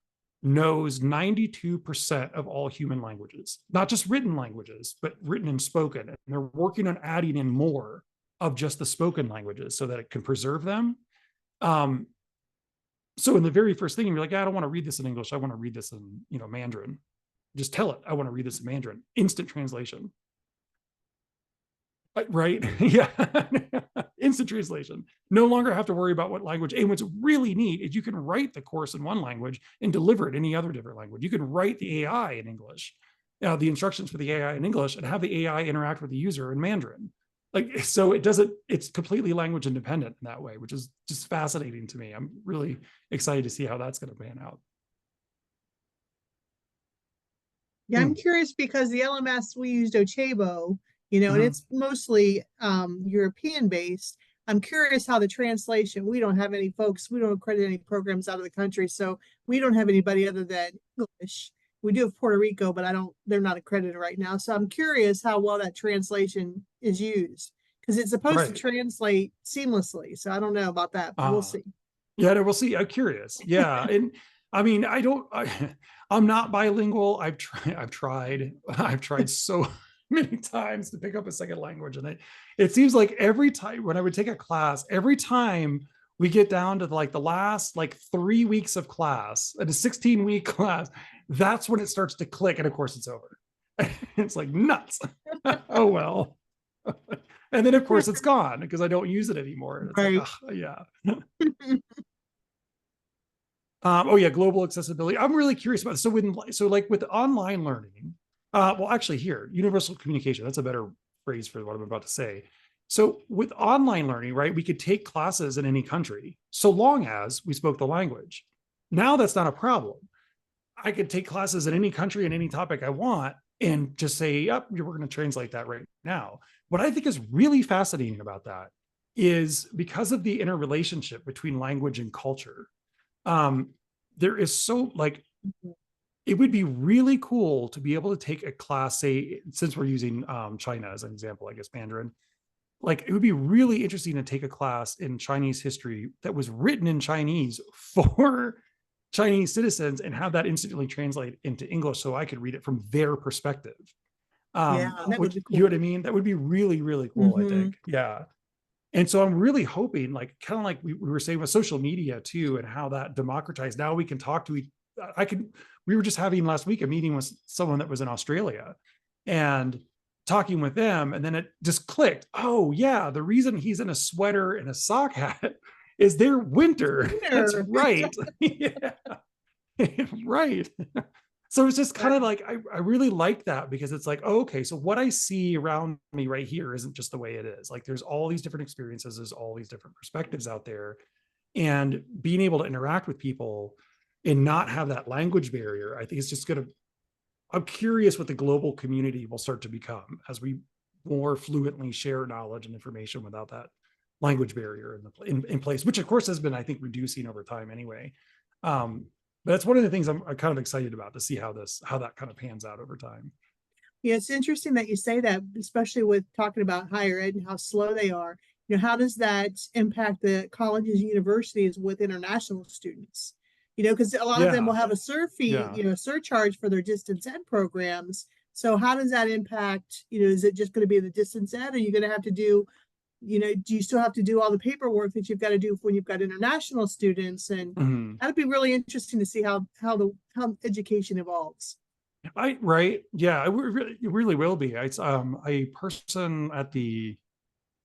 knows 92% of all human languages, not just written languages, but written and spoken. And they're working on adding in more of just the spoken languages so that it can preserve them. So in the very first thing, you're like, I don't want to read this in English. I want to read this in, Mandarin. Just tell it, I want to read this in Mandarin. Instant translation. Right? Yeah. Instant translation. No longer have to worry about what language. And what's really neat is you can write the course in one language and deliver it in any other different language. You can write the AI in English, the instructions for the AI in English, and have the AI interact with the user in Mandarin. So it's completely language independent in that way, which is just fascinating to me. I'm really excited to see how that's going to pan out. Yeah, I'm curious because the LMS we used, Docebo, and it's mostly European based. I'm curious how the translation, we don't have any folks, we don't accredit any programs out of the country, so we don't have anybody other than English. We do have Puerto Rico, but they're not accredited right now. So I'm curious how well that translation is used, because it's supposed to translate seamlessly. So I don't know about that, but we'll see. Yeah, we'll see. I'm curious. Yeah. And I mean, I'm not bilingual. I've tried so many times to pick up a second language. And it seems like every time when I would take a class, every time we get down to like the last 3 weeks of class, at a 16-week class, that's when it starts to click. And of course it's over. It's like nuts. Oh, well. And then of course it's gone because I don't use it anymore. And it's right. like, oh, yeah. Oh yeah, global accessibility. I'm really curious about it. So like with online learning, well, actually here, universal communication, that's a better phrase for what I'm about to say. So with online learning, right, we could take classes in any country, so long as we spoke the language. Now that's not a problem. I could take classes in any country and any topic I want and just say, yep, we're going to translate that right now. What I think is really fascinating about that is because of the interrelationship between language and culture. Um, there is so like, it would be really cool to be able to take a class, say, since we're using China as an example, I guess Mandarin, like it would be really interesting to take a class in Chinese history that was written in Chinese for Chinese citizens and have that instantly translate into English so I could read it from their perspective. Yeah, that would Which, be you know what I cool. mean? That would be really, really cool, I Hmm. think. Yeah. And so I'm really hoping, like, kind of like we were saying with social media too, and how that democratized. Now we can talk to each, I can, we were just having last week a meeting with someone that was in Australia and talking with them. And then it just clicked. Oh, yeah. The reason he's in a sweater and a sock hat is their winter. That's Winner. right. Yeah. Right. So it's just kind of Wow. like I really like that because it's like, oh, okay, so what I see around me right here isn't just the way it is. Like there's all these different experiences, there's all these different perspectives out there. And being able to interact with people and not have that language barrier, I think it's just gonna, I'm curious what the global community will start to become as we more fluently share knowledge and information without that language barrier in place, which of course has been, I think, reducing over time anyway. Um, but that's one of the things I'm kind of excited about to see how that kind of pans out over time. Yeah, it's interesting that you say that, especially with talking about higher ed and how slow they are. You know, how does that impact the colleges and universities with international students? You know, because a lot of them will Yeah, have a cert fee, yeah. you know, surcharge for their distance ed programs. So how does that impact, you know, is it just going to be the distance ed? Are you going to have to do, you know, do you still have to do all the paperwork that you've got to do when you've got international students? And Mhm. that'd be really interesting to see how education evolves. I right, yeah, it really will be. It's a person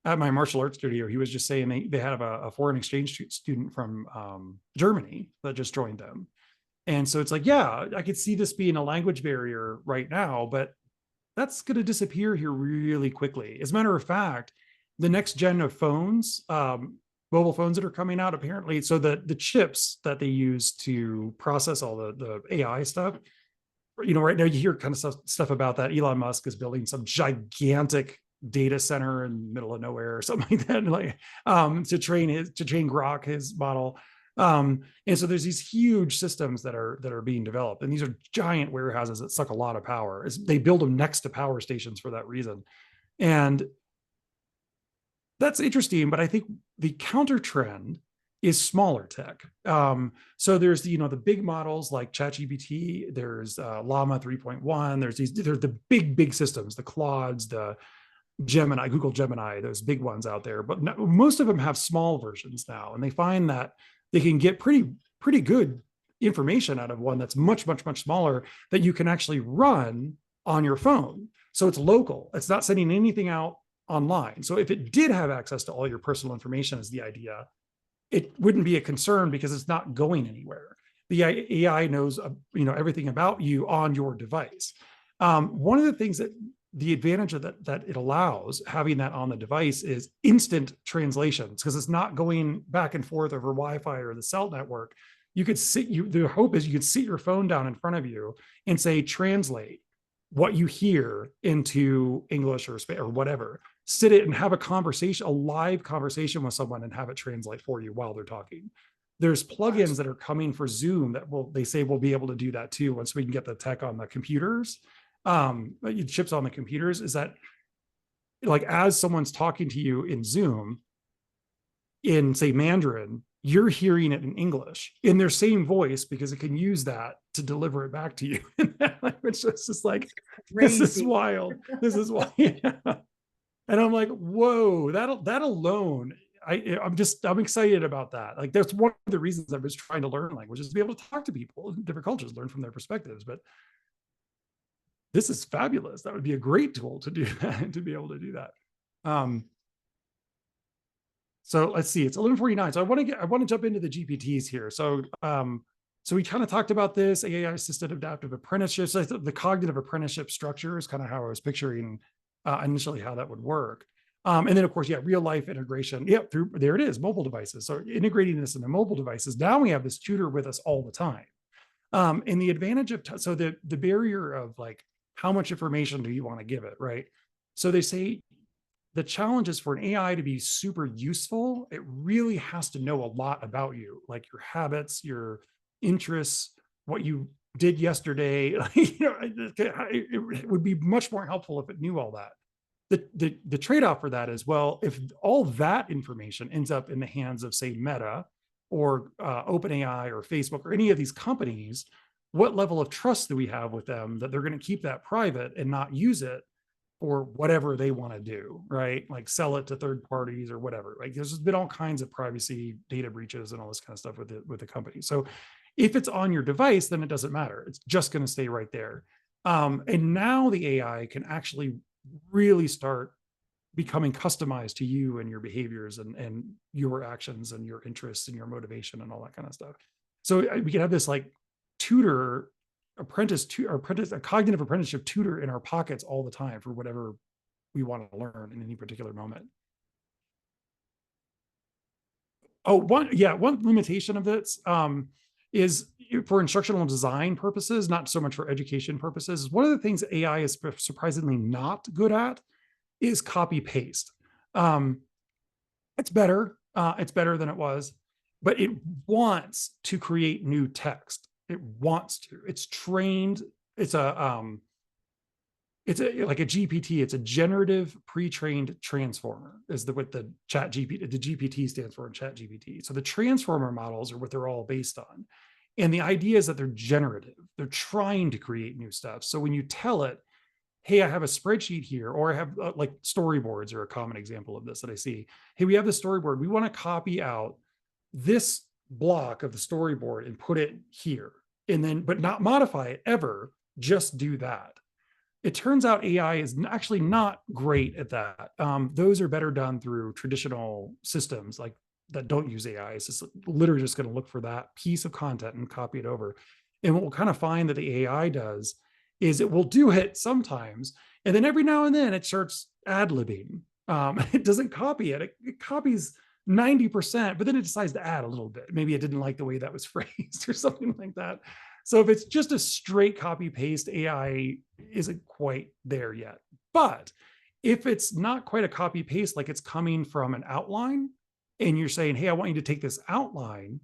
at my martial arts studio. He was just saying they have a foreign exchange student from Germany that just joined them, and so it's like, yeah, I could see this being a language barrier right now, but that's going to disappear here really quickly. As a matter of fact, the next gen of phones, mobile phones that are coming out, apparently, so the chips that they use to process all the AI stuff, you know, right now you hear kind of stuff about that. Elon Musk is building some gigantic data center in the middle of nowhere or something like that, like to train Grok, his model. And so there's these huge systems that are being developed, and these are giant warehouses that suck a lot of power. They build them next to power stations for that reason, and that's interesting. But I think the counter trend is smaller tech. So there's the big models like ChatGPT, there's Llama 3.1, there's the big systems, the Claudes, the Gemini, Google Gemini, those big ones out there. But no, most of them have small versions now, and they find that they can get pretty good information out of one that's much smaller that you can actually run on your phone. So it's local. It's not sending anything out online. So if it did have access to all your personal information, is the idea, it wouldn't be a concern because it's not going anywhere. The AI knows everything about you on your device. One of the things that the advantage of that it allows having that on the device is instant translations because it's not going back and forth over Wi-Fi or the cell network. You could the hope is you could sit your phone down in front of you and say translate what you hear into English or whatever. Sit it and have a conversation, a live conversation with someone, and have it translate for you while they're talking. There's plugins that are coming for Zoom that they say will be able to do that too once we can get the tech on the computers, chips on the computers. Is that like as someone's talking to you in Zoom in say Mandarin, you're hearing it in English in their same voice because it can use that to deliver it back to you in that language. It's just like, this is Crazy. wild. This is why. Yeah. And I'm like, whoa, that alone, I'm excited about that. Like that's one of the reasons I was trying to learn language is to be able to talk to people in different cultures, learn from their perspectives. But this is fabulous. That would be a great tool to do that, to be able to do that. So let's see, it's 11:49. So I want to jump into the GPTs here. So we kind of talked about this AI assisted adaptive apprenticeship. So the cognitive apprenticeship structure is kind of how I was picturing initially how that would work. And then of course, yeah, real life integration. Yep, through there it is, mobile devices. So integrating this into mobile devices. Now we have this tutor with us all the time. And the advantage of, so the barrier of like, how much information do you want to give it, right? So they say the challenge is for an AI to be super useful, it really has to know a lot about you, like your habits, your interests, what you did yesterday. It would be much more helpful if it knew all that. The trade-off for that is, well, if all that information ends up in the hands of, say, Meta or OpenAI or Facebook or any of these companies, what level of trust do we have with them that they're going to keep that private and not use it for whatever they want to do, right? Like sell it to third parties or whatever. Like there's been all kinds of privacy data breaches and all this kind of stuff with the company. So if it's on your device, then it doesn't matter. It's just going to stay right there. And now the AI can actually really start becoming customized to you and your behaviors and your actions and your interests and your motivation and all that kind of stuff. So we can have this like tutor apprentice, a cognitive apprenticeship tutor in our pockets all the time for whatever we want to learn in any particular moment. Oh, one limitation of this is for instructional design purposes, not so much for education purposes. One of the things AI is surprisingly not good at is copy paste. It's better. It's better than it was, but it wants to create new text. It wants to. It's trained. It's a like a GPT. It's a generative pre-trained transformer. Is what the Chat GPT, the GPT stands for in Chat GPT. So the transformer models are what they're all based on, and the idea is that they're generative. They're trying to create new stuff. So when you tell it, hey, I have a spreadsheet here, or I have like storyboards are a common example of this that I see. Hey, we have the storyboard. We want to copy out this block of the storyboard and put it here, and then, but not modify it ever, just do that. It turns out AI is actually not great at that. Those are better done through traditional systems like that don't use AI. It's just literally just going to look for that piece of content and copy it over. And what we'll kind of find that the AI does is it will do it sometimes, and then every now and then it starts ad-libbing. It doesn't copy it. It copies 90%, but then it decides to add a little bit. Maybe it didn't like the way that was phrased or something like that. So if it's just a straight copy paste, AI isn't quite there yet. But if it's not quite a copy paste, like it's coming from an outline and you're saying, hey, I want you to take this outline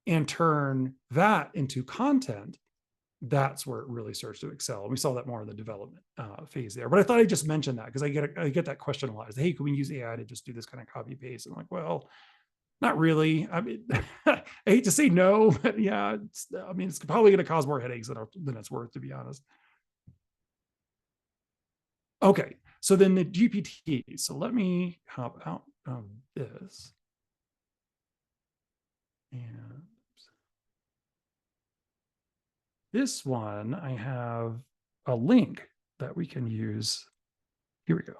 and turn that into content, that's where it really starts to excel. And we saw that more in the development phase there. But I thought I'd just mention that because I get that question a lot. Is, hey, can we use AI to just do this kind of copy paste? And I'm like, well, not really. I mean, I hate to say no, but yeah, I mean, it's probably going to cause more headaches than it's worth, to be honest. Okay, so then the GPT. So let me hop out of this. And this one, I have a link that we can use. Here we go.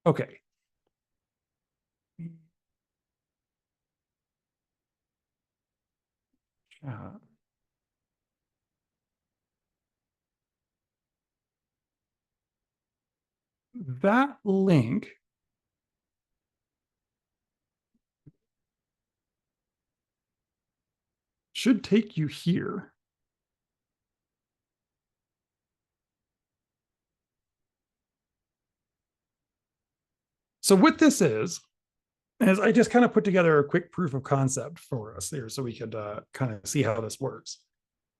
Okay. That link should take you here. So what this is I just kind of put together a quick proof of concept for us there so we could kind of see how this works.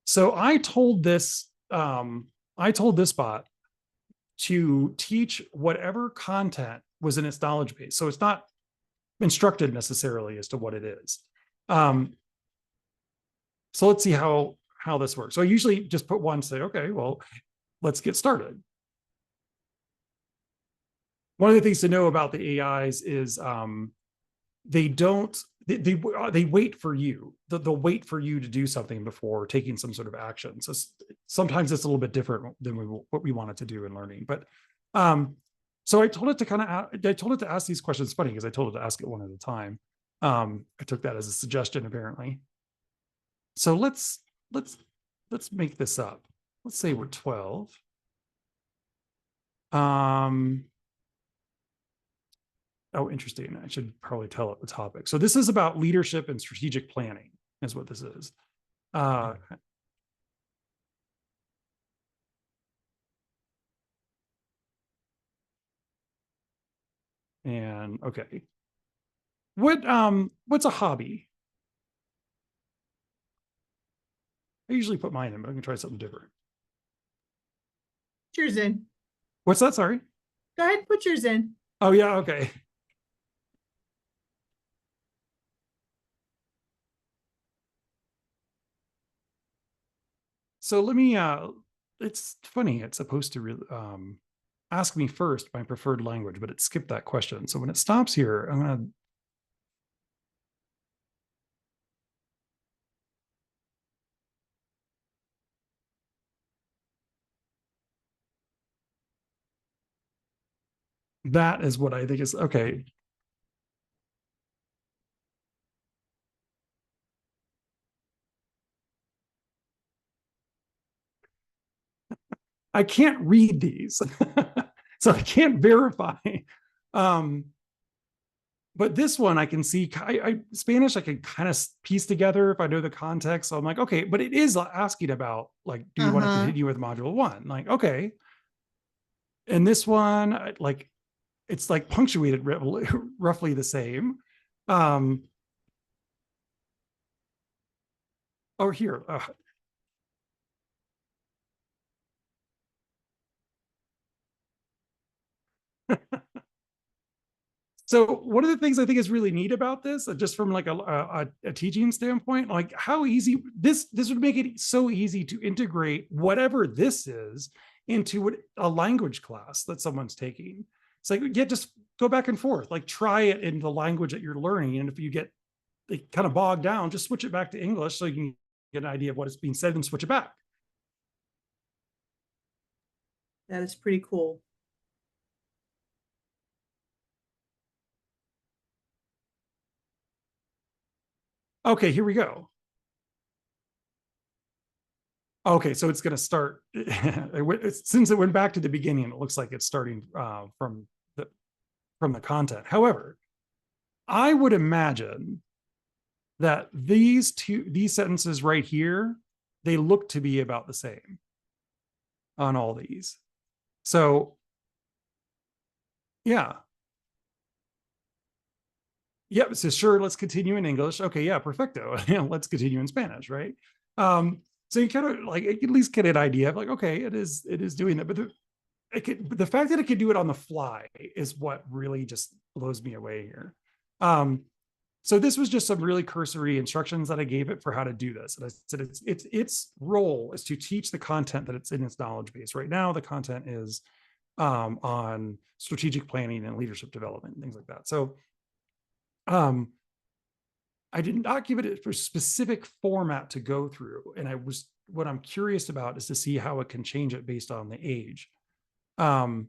So I told this bot to teach whatever content was in its knowledge base. So it's not instructed necessarily as to what it is. So let's see how this works. So I usually just put one, say, okay, well, let's get started. One of the things to know about the AIs is they wait for you. They'll wait for you to do something before taking some sort of action. So sometimes it's a little bit different than what we want it to do in learning. But so I told it to ask these questions. It's funny because I told it to ask it one at a time. I took that as a suggestion, apparently. So let's make this up. Let's say we're 12. Oh, interesting. I should probably tell it the topic. So this is about leadership and strategic planning is what this is. And okay. What's a hobby? I usually put mine in, but I'm gonna try something different. Yours in. What's that? Sorry. Go ahead, put yours in. Oh yeah, okay. So let me it's funny, it's supposed to really ask me first my preferred language, but it skipped that question. So when it stops here, I'm gonna that is what I think is okay. I can't read these, so I can't verify. Um, but this one I can see. Spanish I can kind of piece together if I know the context. So I'm like, okay, but it is asking about like, do you want to continue with module one? Like, okay. And this one, like, it's like punctuated roughly the same. Oh, here. So one of the things I think is really neat about this, just from like a teaching standpoint, like how easy this would make it so easy to integrate whatever this is into a language class that someone's taking. It's like, yeah, just go back and forth, like try it in the language that you're learning. And if you get kind of bogged down, just switch it back to English so you can get an idea of what is being said and switch it back. That is pretty cool. Okay, here we go. Okay, so it's going to start since it went back to the beginning. It looks like it's starting from the content. However, I would imagine that these sentences right here, they look to be about the same on all these. So, yeah. Yep. So sure, let's continue in English. Okay, yeah, perfecto. Let's continue in Spanish, right? So you kind of like at least get an idea of like, okay, it is doing that, but the fact that it could do it on the fly is what really just blows me away here. So this was just some really cursory instructions that I gave it for how to do this. And I said its role is to teach the content that it's in its knowledge base. Right now, the content is on strategic planning and leadership development, things like that. So I did not give it a specific format to go through. And what I'm curious about is to see how it can change it based on the age. So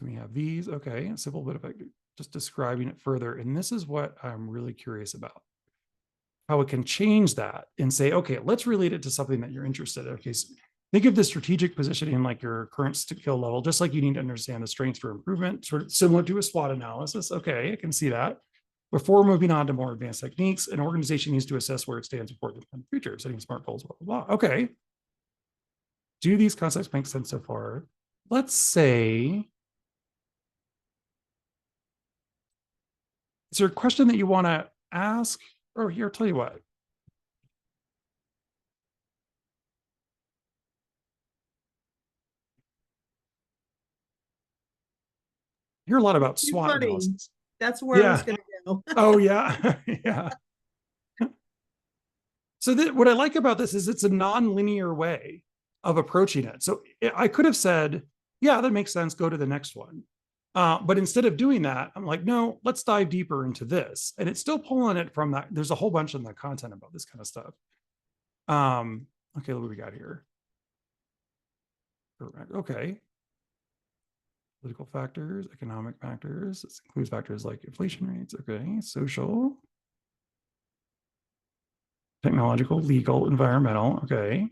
we have these, okay, simple, but if I just describing it further, and this is what I'm really curious about. How it can change that and say, okay, let's relate it to something that you're interested in. Okay, so think of the strategic positioning like your current skill level, just like you need to understand the strengths for improvement, sort of similar to a SWOT analysis. Okay, I can see that. Before moving on to more advanced techniques, an organization needs to assess where it stands in the future, setting smart goals, blah, blah, blah. Okay. Do these concepts make sense so far? Let's say, is there a question that you want to ask? Oh, here, I'll tell you what. Hear a lot about SWOT analysis. That's where I was going to go. Oh, yeah. Yeah. So what I like about this is it's a non-linear way of approaching it. So I could have said, yeah, that makes sense. Go to the next one. But instead of doing that, I'm like, no, let's dive deeper into this. And it's still pulling it from that. There's a whole bunch in the content about this kind of stuff. Okay, what do we got here? Okay. Political factors, economic factors. This includes factors like inflation rates. Okay, social, technological, legal, environmental. Okay.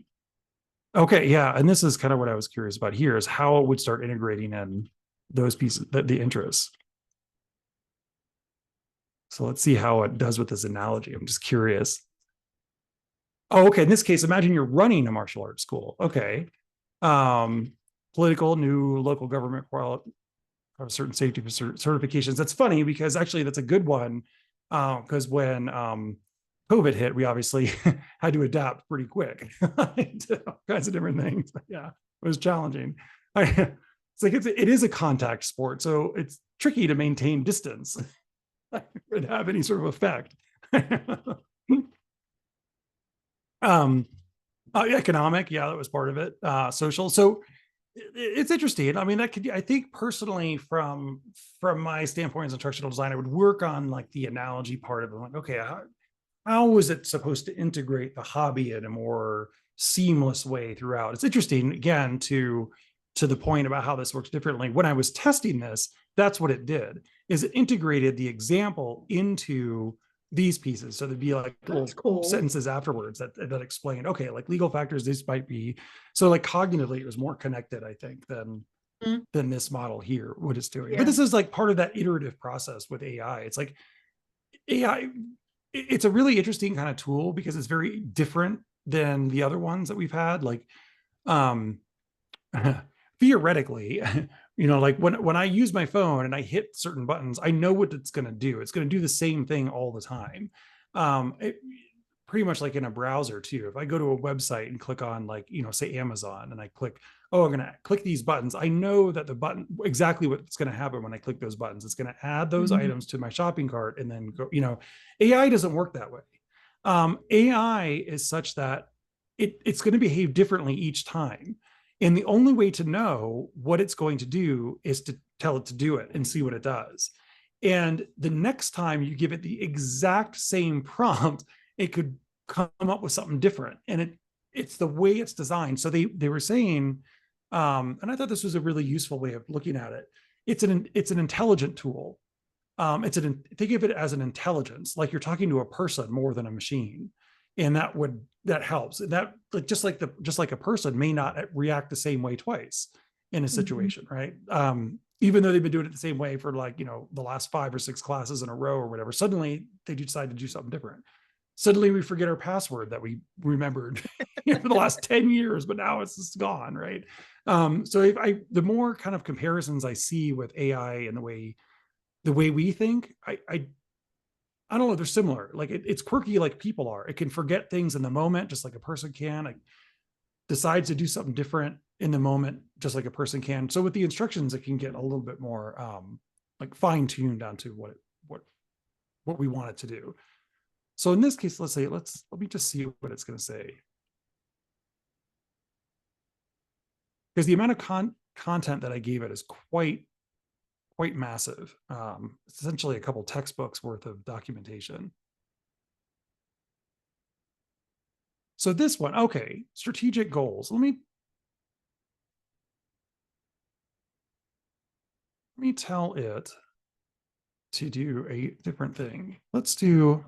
Okay, yeah. And this is kind of what I was curious about here is how it would start integrating in those pieces, the interests. So let's see how it does with this analogy. I'm just curious. Oh, okay. In this case, imagine you're running a martial arts school. Okay. Um, Political, new local government of certain safety certifications. That's funny because actually that's a good one. Because when COVID hit, we obviously had to adapt pretty quick to all kinds of different things. Yeah, it was challenging. It's like it is a contact sport, so it's tricky to maintain distance and have any sort of effect. um, Economic, yeah, that was part of it. Social, so it's interesting. I mean, that could, I think personally, from my standpoint as instructional designer, I would work on like the analogy part of it. Like, okay, how is it supposed to integrate the hobby in a more seamless way throughout? It's interesting, again, to the point about how this works differently. When I was testing this, that's what it did, is it integrated the example into these pieces. So there'd be like little cool sentences afterwards that explain, okay, like legal factors, this might be, so like cognitively, it was more connected, I think, than this model here, what it's doing. Yeah. But this is like part of that iterative process with AI. It's like AI, it's a really interesting kind of tool because it's very different than the other ones that we've had. Like, theoretically, like when I use my phone and I hit certain buttons, I know what it's going to do. It's going to do the same thing all the time. Pretty much like in a browser too. If I go to a website and click on, like, say Amazon, and I click, oh, I'm going to click these buttons, I know that the button, exactly what's going to happen when I click those buttons. It's going to add those items to my shopping cart and then go, AI doesn't work that way. AI is such that it's going to behave differently each time. And the only way to know what it's going to do is to tell it to do it and see what it does. And the next time you give it the exact same prompt, it could come up with something different. And it's the way it's designed. So they were saying, and I thought this was a really useful way of looking at it. It's an intelligent tool. Think of it as an intelligence, like you're talking to a person more than a machine. And that helps. And that, like, just like a person may not react the same way twice in a situation, right? Even though they've been doing it the same way for, like, the last 5 or 6 classes in a row or whatever, suddenly they decide to do something different. Suddenly we forget our password that we remembered for the last 10 years, but now it's just gone, right? So the more kind of comparisons I see with AI and the way we think, I don't know, they're similar. Like it's quirky like people are. It can forget things in the moment, just like a person can. It decides to do something different in the moment, just like a person can. So with the instructions, it can get a little bit more like fine-tuned down to what we want it to do. So in this case, let me just see what it's going to say. Because the amount of content that I gave it is quite massive. It's essentially a couple textbooks worth of documentation. So this one, okay, strategic goals. Let me tell it to do a different thing. Let's do,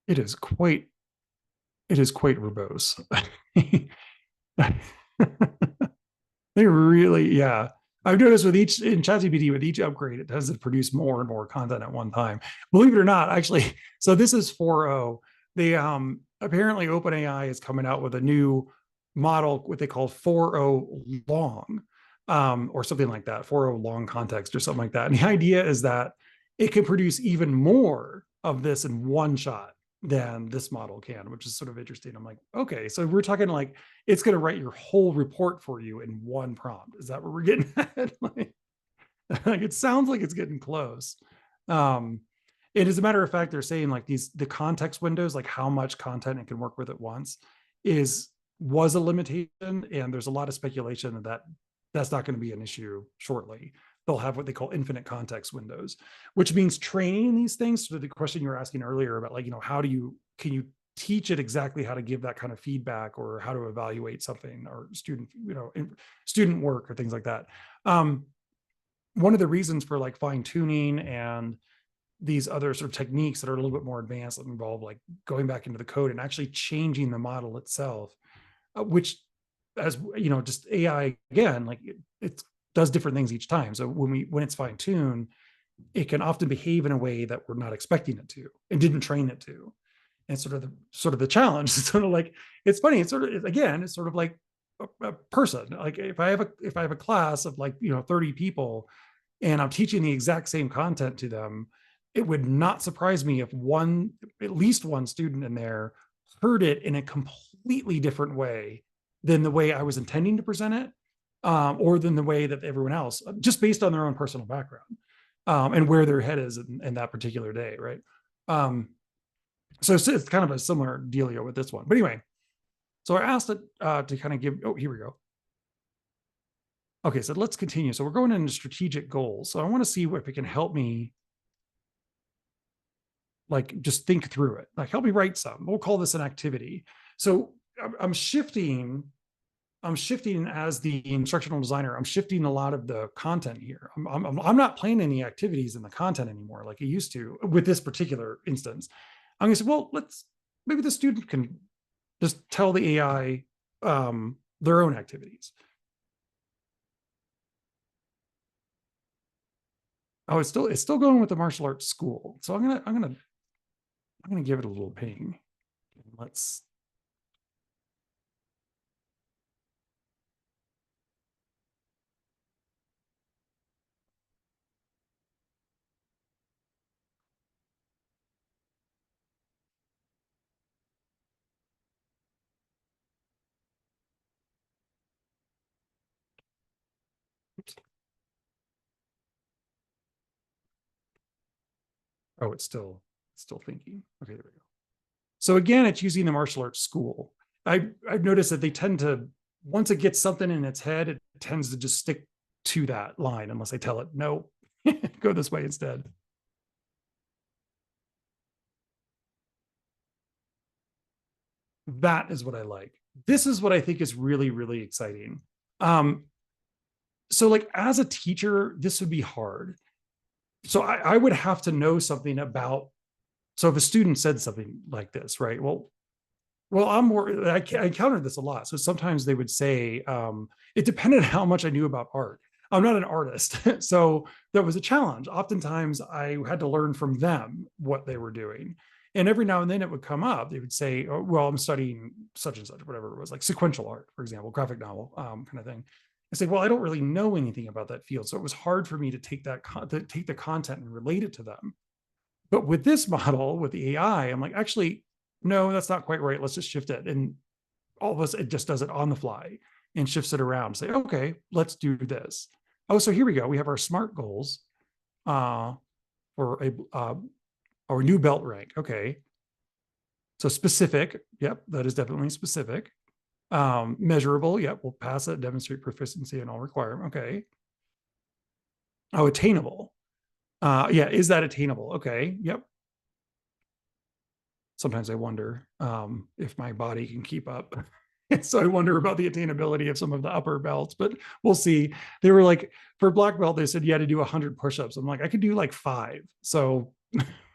it is quite verbose. They really, yeah. I've noticed in ChatGPT, with each upgrade, it tends to produce more and more content at one time. Believe it or not, actually. So this is 4.0. They apparently OpenAI is coming out with a new model, what they call 4.0 long, or something like that, 4.0 long context or something like that. And the idea is that it can produce even more of this in one shot than this model can, which is sort of interesting. I'm like, okay, so we're talking like it's going to write your whole report for you in one prompt. Is that what we're getting at? like it sounds like it's getting close. And as a matter of fact, they're saying like the context windows, like how much content it can work with at once, was a limitation, and there's a lot of speculation that that's not going to be an issue shortly. They'll have what they call infinite context windows, which means training these things. So the question you were asking earlier about, like, can you teach it exactly how to give that kind of feedback or how to evaluate something or student work or things like that. One of the reasons for like fine tuning and these other sort of techniques that are a little bit more advanced that involve like going back into the code and actually changing the model itself, which, as you know, just AI again, like it does different things each time. So when it's fine tuned, it can often behave in a way that we're not expecting it to and didn't train it to. And sort of the challenge. It's sort of like, it's funny. It's sort of, again, it's sort of like a person. Like if I have a class of like, 30 people and I'm teaching the exact same content to them, it would not surprise me if at least one student in there heard it in a completely different way than the way I was intending to present it, or than the way that everyone else, just based on their own personal background, and where their head is in that particular day, right? So it's kind of a similar dealio with this one. But anyway, so I asked it to kind of give, oh, here we go. Okay, so let's continue. So we're going into strategic goals. So I want to see if it can help me, like, just think through it. Like, help me write some. We'll call this an activity. So I'm shifting as the instructional designer. I'm shifting a lot of the content here. I'm not playing any activities in the content anymore like I used to with this particular instance. I'm going to say, well, maybe the student can just tell the AI their own activities. Oh, it's still going with the martial arts school. So I'm gonna give it a little ping. Let's. Oh, it's still thinking. Okay, there we go. So again, it's using the martial arts school. I've noticed that they tend to, once it gets something in its head, it tends to just stick to that line unless I tell it, no, go this way instead. That is what I like. This is what I think is really, really exciting. So like as a teacher, this would be hard. So I would have to know something about, so if a student said something like this, right? Well, I encountered this a lot. So sometimes they would say, it depended how much I knew about art. I'm not an artist. So that was a challenge. Oftentimes I had to learn from them what they were doing. And every now and then it would come up. They would say, oh, well, I'm studying such and such, whatever it was, like sequential art, for example, graphic novel kind of thing. I say, well, I don't really know anything about that field. So it was hard for me to take the content and relate it to them. But with this model, with the AI, I'm like, actually, no, that's not quite right. Let's just shift it. And all of us, it just does it on the fly and shifts it around. Say, okay, let's do this. Oh, so here we go. We have our SMART goals for our new belt rank. Okay. So specific. Yep, that is definitely specific. Measurable. Yep, we'll pass it, demonstrate proficiency in all requirement. Okay. Oh, attainable. Yeah, is that attainable? Okay. Yep. Sometimes I wonder if my body can keep up. So I wonder about the attainability of some of the upper belts, but we'll see. They were like, for black belt, they said you had to do 100 push-ups. I'm like, I could do like 5. So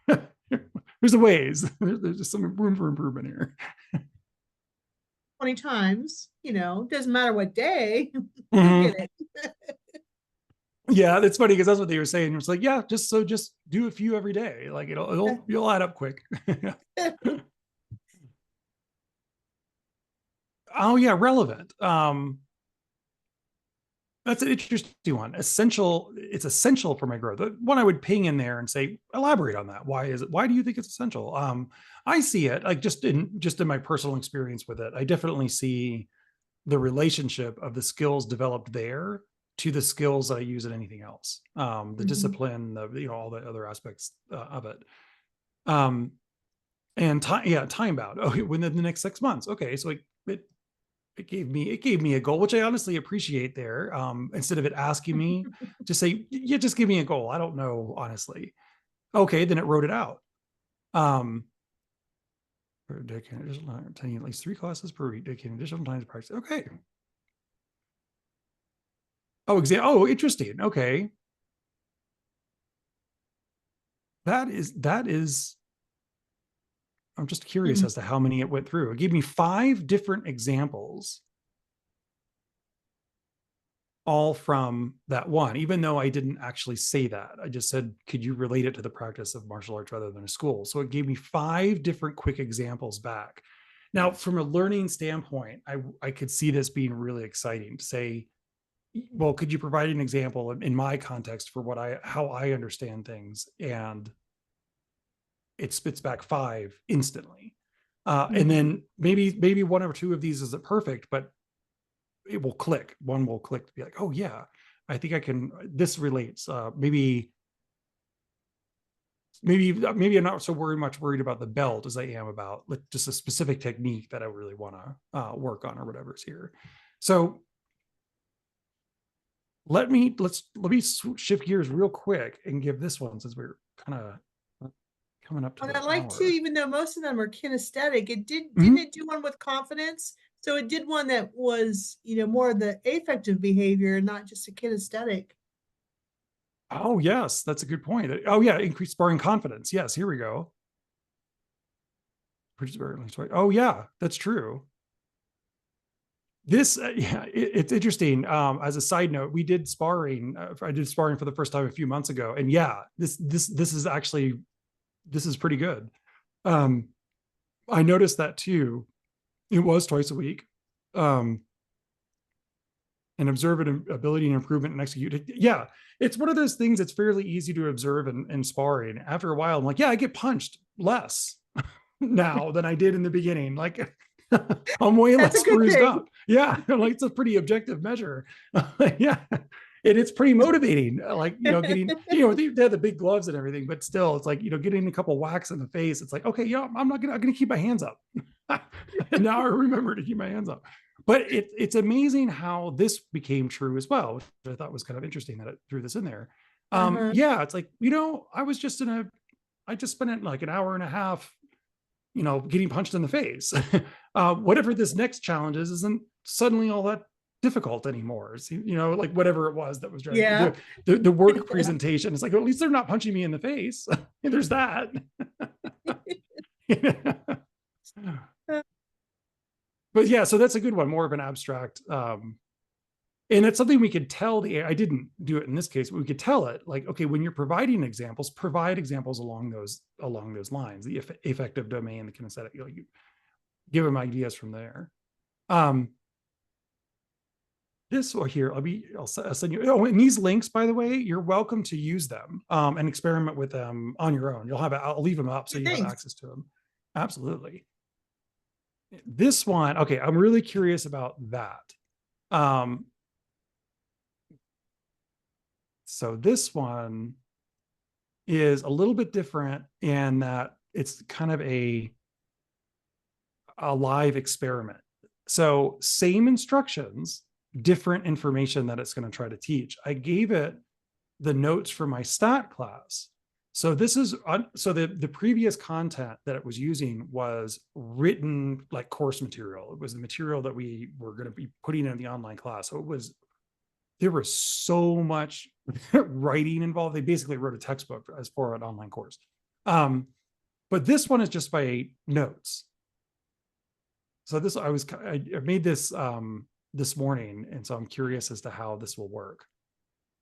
there's a ways. There's just some room for improvement here. 20 times, doesn't matter what day, you'll get it. Yeah, it's funny because that's what they were saying. It's like, yeah, just do a few every day. Like you'll add up quick. Oh yeah, relevant. That's an interesting one. Essential. It's essential for my growth. The one I would ping in there and say, elaborate on that. Why is it? Why do you think it's essential? I see it like just in my personal experience with it. I definitely see the relationship of the skills developed there to the skills that I use in anything else. The discipline, all the other aspects of it. And time bound. Oh, within the next 6 months. Okay, so it gave me a goal, which I honestly appreciate there. Instead of it asking me to say, yeah, just give me a goal. I don't know, honestly. Okay, then it wrote it out. Taking at least 3 classes per week, dedicating additional time to practice. Okay. Oh, interesting. Okay. that is, I'm just curious Mhm. as to how many it went through. It gave me 5 different examples, all from that one, even though I didn't actually say that. I just said, could you relate it to the practice of martial arts rather than a school? So it gave me 5 different quick examples back. Now, from a learning standpoint, I could see this being really exciting to say, well, could you provide an example in my context for how I understand things? And it spits back 5 instantly. And Mhm. then maybe 1 or 2 of these isn't perfect, but it will click. One will click to be like, oh yeah, I think I can. This relates. Maybe I'm not so much worried about the belt as I am about like just a specific technique that I really want to work on or whatever's here. So let me shift gears real quick and give this one, since we're kind of coming up to And the I like to, hour. even though most of them are kinesthetic, didn't Mhm. it do one with confidence? So it did one that was, more the affective behavior, not just a kinesthetic. Oh yes, that's a good point. Oh yeah, increased sparring confidence. Yes, here we go. Oh yeah, that's true. This yeah, it's interesting. As a side note, we did sparring. I did sparring for the first time a few months ago, and yeah, this is actually, this is pretty good. Um, I noticed that too. It was twice a week. Um, and observe an ability and improvement and execute. Yeah, it's one of those things that's fairly easy to observe in sparring. After a while, I'm like, yeah, I get punched less now than I did in the beginning. Like, I'm way That's a less good bruised thing. up. Yeah, like it's a pretty objective measure. Yeah, and it's pretty motivating. Like, getting, they have the big gloves and everything, but still, it's like, getting a couple whacks in the face. It's like, okay, I'm gonna keep my hands up. And now I remember to keep my hands up. But it's amazing how this became true as well, which I thought was kind of interesting that it threw this in there. Uh-huh. Yeah, it's like, I just spent like an hour and a half, getting punched in the face. Whatever this next challenge is, isn't suddenly all that difficult anymore. So, like whatever it was that was driving Yeah. the work presentation. It's like, well, at least they're not punching me in the face. There's that. But yeah, so that's a good one, more of an abstract. And it's something we could tell the AI. I didn't do it in this case, but we could tell it like, okay, when you're providing examples, provide examples along those lines, the affective domain, the kinesthetic, you give them ideas from there. Um, this or here, I'll send you. Oh, and these links, by the way, you're welcome to use them and experiment with them on your own. I'll leave them up so you have Thanks. access to them. Absolutely. This one, okay, I'm really curious about that. Um, so this one is a little bit different in that it's kind of a live experiment. So same instructions, different information that it's going to try to teach. I gave it the notes for my stat class. So this is so the previous content that it was using was written like course material. It was the material that we were going to be putting in the online class. So there was so much writing involved. They basically wrote a textbook as for an online course. But this one is just by notes. So I made this this morning, and so I'm curious as to how this will work.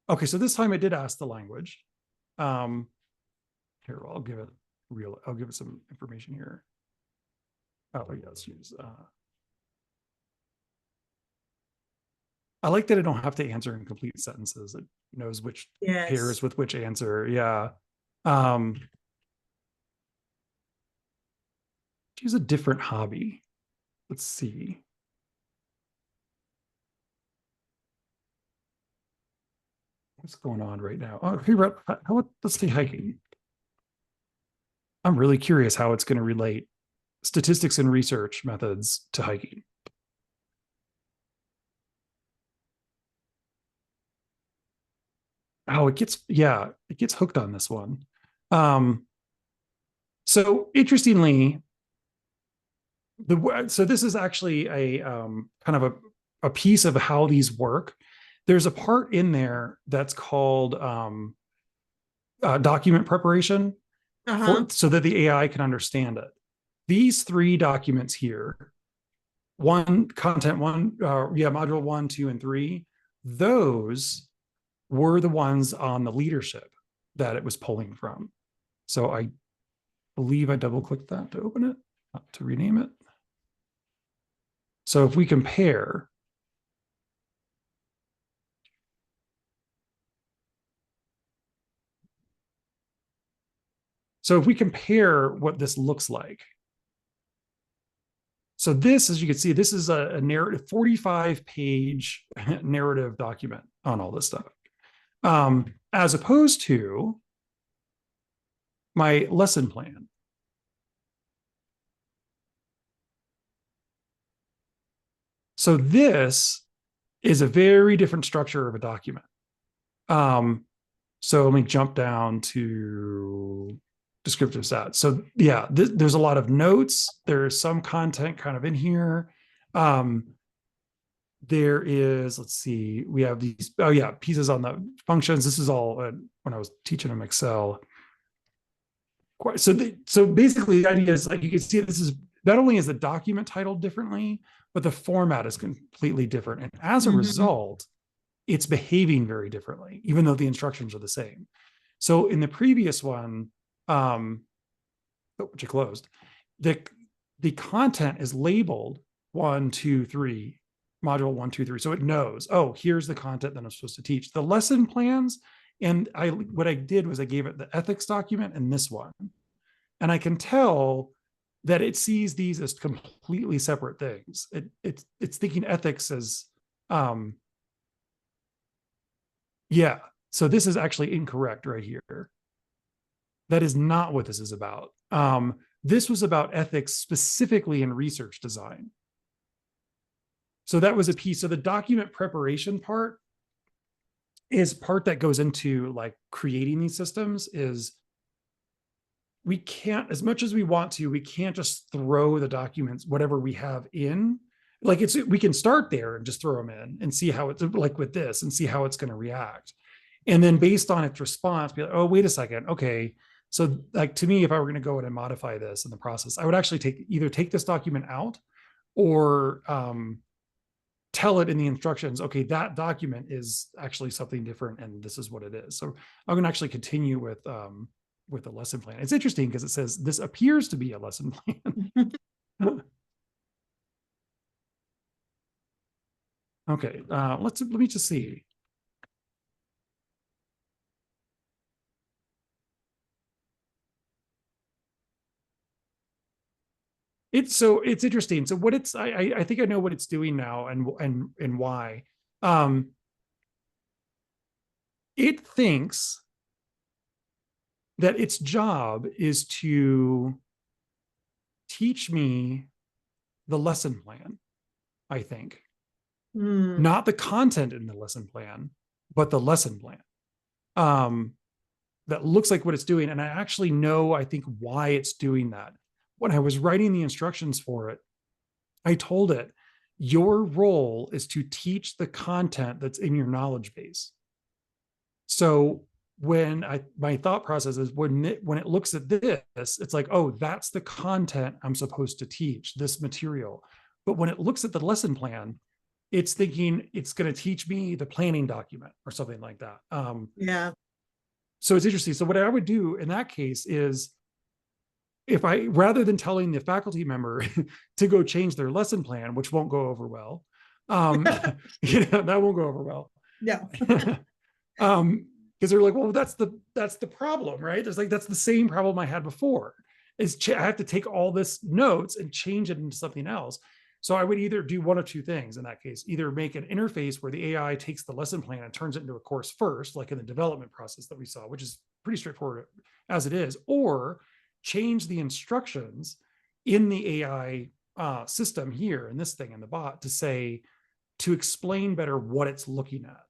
Okay, so this time I did ask the language. Um, Here, I'll give it some information here. Oh yeah, let's use. I like that I don't have to answer in complete sentences. It knows which pairs Yes. with which answer. Yeah. Um, choose a different hobby. Let's see. What's going on right now? Oh, hey, let's stay hiking. I'm really curious how it's going to relate statistics and research methods to hiking. Oh, it gets hooked on this one. Um, so interestingly, so this is actually a kind of a piece of how these work. There's a part in there that's called document preparation. Uh-huh. so that the AI can understand it. These 3 documents here, module 1, 2, and 3, those were the ones on the leadership that it was pulling from. So I believe I double clicked that to open it, not to rename it. So if we compare, what this looks like. So this, as you can see, this is a narrative, 45-page narrative document on all this stuff. As opposed to my lesson plan. So this is a very different structure of a document. So let me jump down to descriptive stats. So yeah, there's a lot of notes. There's some content kind of in here. There is, let's see, we have these, oh yeah, pieces on the functions. This is all when I was teaching them Excel. So basically the idea is, like, you can see this is, not only is the document titled differently, but the format is completely different. And as a result, it's behaving very differently, even though the instructions are the same. So in the previous one, which I closed, the content is labeled 1, 2, 3, module 1, 2, 3. So it knows, oh, here's the content that I'm supposed to teach. The lesson plans, and what I did was I gave it the ethics document and this one. And I can tell that it sees these as completely separate things. It's thinking ethics as, yeah. So this is actually incorrect right here. That is not what this is about. This was about ethics specifically in research design. So that was a piece. So the document preparation part is part that goes into like creating these systems. Is we can't, as much as we want to, we can't just throw the documents, whatever we have in. Like we can start there and just throw them in and see how it's like with this and see how it's going to react. And then based on its response, be like, oh, wait a second. Okay. So like to me, if I were going to go in and modify this in the process, I would actually either take this document out or tell it in the instructions, okay, that document is actually something different and this is what it is. So I'm going to actually continue with the lesson plan. It's interesting because it says this appears to be a lesson plan. Okay, let me just see. It's interesting. So what it's, I think I know what it's doing now and why. It thinks that its job is to teach me the lesson plan, I think. Not the content in the lesson plan, but the lesson plan. That looks like what it's doing. And I actually know, I think, why it's doing that. When I was writing the instructions for it, I told it, your role is to teach the content that's in your knowledge base. So when my thought process is when it looks at this, it's like, oh, that's the content I'm supposed to teach, this material. But when it looks at the lesson plan, it's thinking it's going to teach me the planning document or something like that. Yeah. So it's interesting. So what I would do in that case is, if I, rather than telling the faculty member to go change their lesson plan, which won't go over well, that won't go over well. No. Because they're like, well, that's the problem, right? There's like, that's the same problem I had before. Is I have to take all this notes and change it into something else. So I would either do one of two things in that case: either make an interface where the AI takes the lesson plan and turns it into a course first, like in the development process that we saw, which is pretty straightforward as it is, or change the instructions in the AI system here in this thing in the bot to explain better what it's looking at.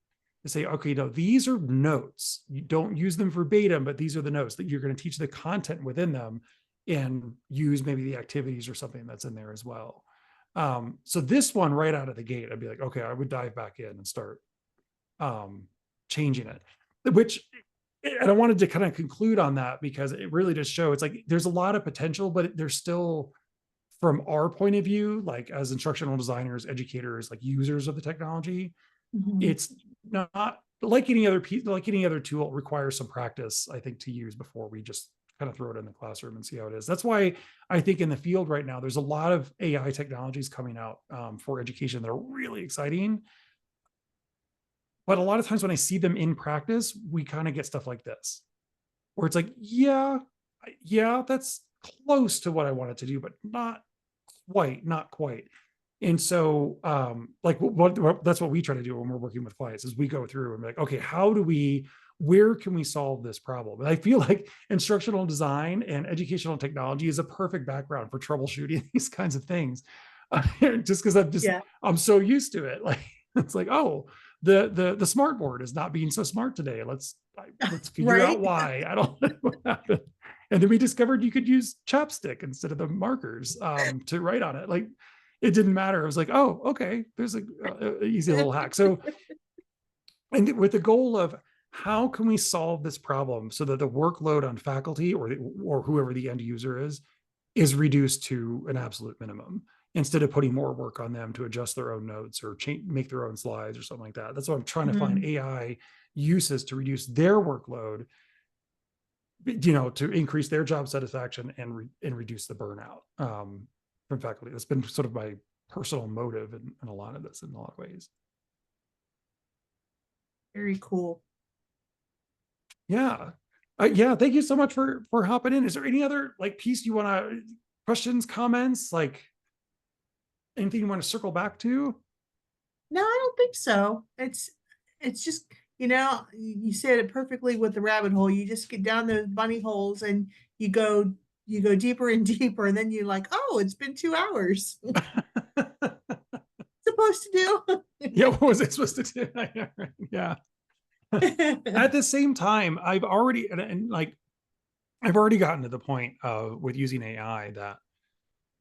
To say, okay, no, these are notes. You don't use them verbatim, but these are the notes that you're going to teach the content within them and use maybe the activities or something that's in there as well. So this one right out of the gate, I'd be like, okay, I would dive back in and start changing it, which and I wanted to kind of conclude on that because it really does show it's like there's a lot of potential, but there's still, from our point of view, like as instructional designers, educators, like users of the technology, Mhm. it's not like any other piece, like any other tool. It requires some practice, I think, to use before we just kind of throw it in the classroom and see how it is. That's why I think in the field right now, there's a lot of AI technologies coming out for education that are really exciting. But a lot of times when I see them in practice, we kind of get stuff like this, where it's like, yeah, that's close to what I wanted to do, but not quite. And so, like, that's what we try to do when we're working with clients is we go through and be like, okay, where can we solve this problem? And I feel like instructional design and educational technology is a perfect background for troubleshooting these kinds of things. Just because Yeah. I'm so used to it. Like, it's like, oh, the smart board is not being so smart today. Let's figure out Right. why. I don't know what happened. And then we discovered you could use chapstick instead of the markers to write on it. Like, it didn't matter. I was like, oh, okay, there's a easy little hack. So, and with the goal of how can we solve this problem so that the workload on faculty or whoever the end user is reduced to an absolute minimum instead of putting more work on them to adjust their own notes or make their own slides or something like that. That's what I'm trying to find Mhm. AI uses to reduce their workload, to increase their job satisfaction and reduce the burnout from faculty. That's been sort of my personal motive in a lot of this, in a lot of ways. Very cool. Yeah. Yeah. Thank you so much for hopping in. Is there any other like piece you want to questions, comments, like anything you want to circle back to? No, I don't think so. It's just, you said it perfectly with the rabbit hole. You just get down those bunny holes and you go you go deeper and deeper, and then you're like, oh, it's been 2 hours. Supposed to Yeah. What was I supposed to do? Yeah. do. At the same time, I've already, and like, I've already gotten to the point with using AI that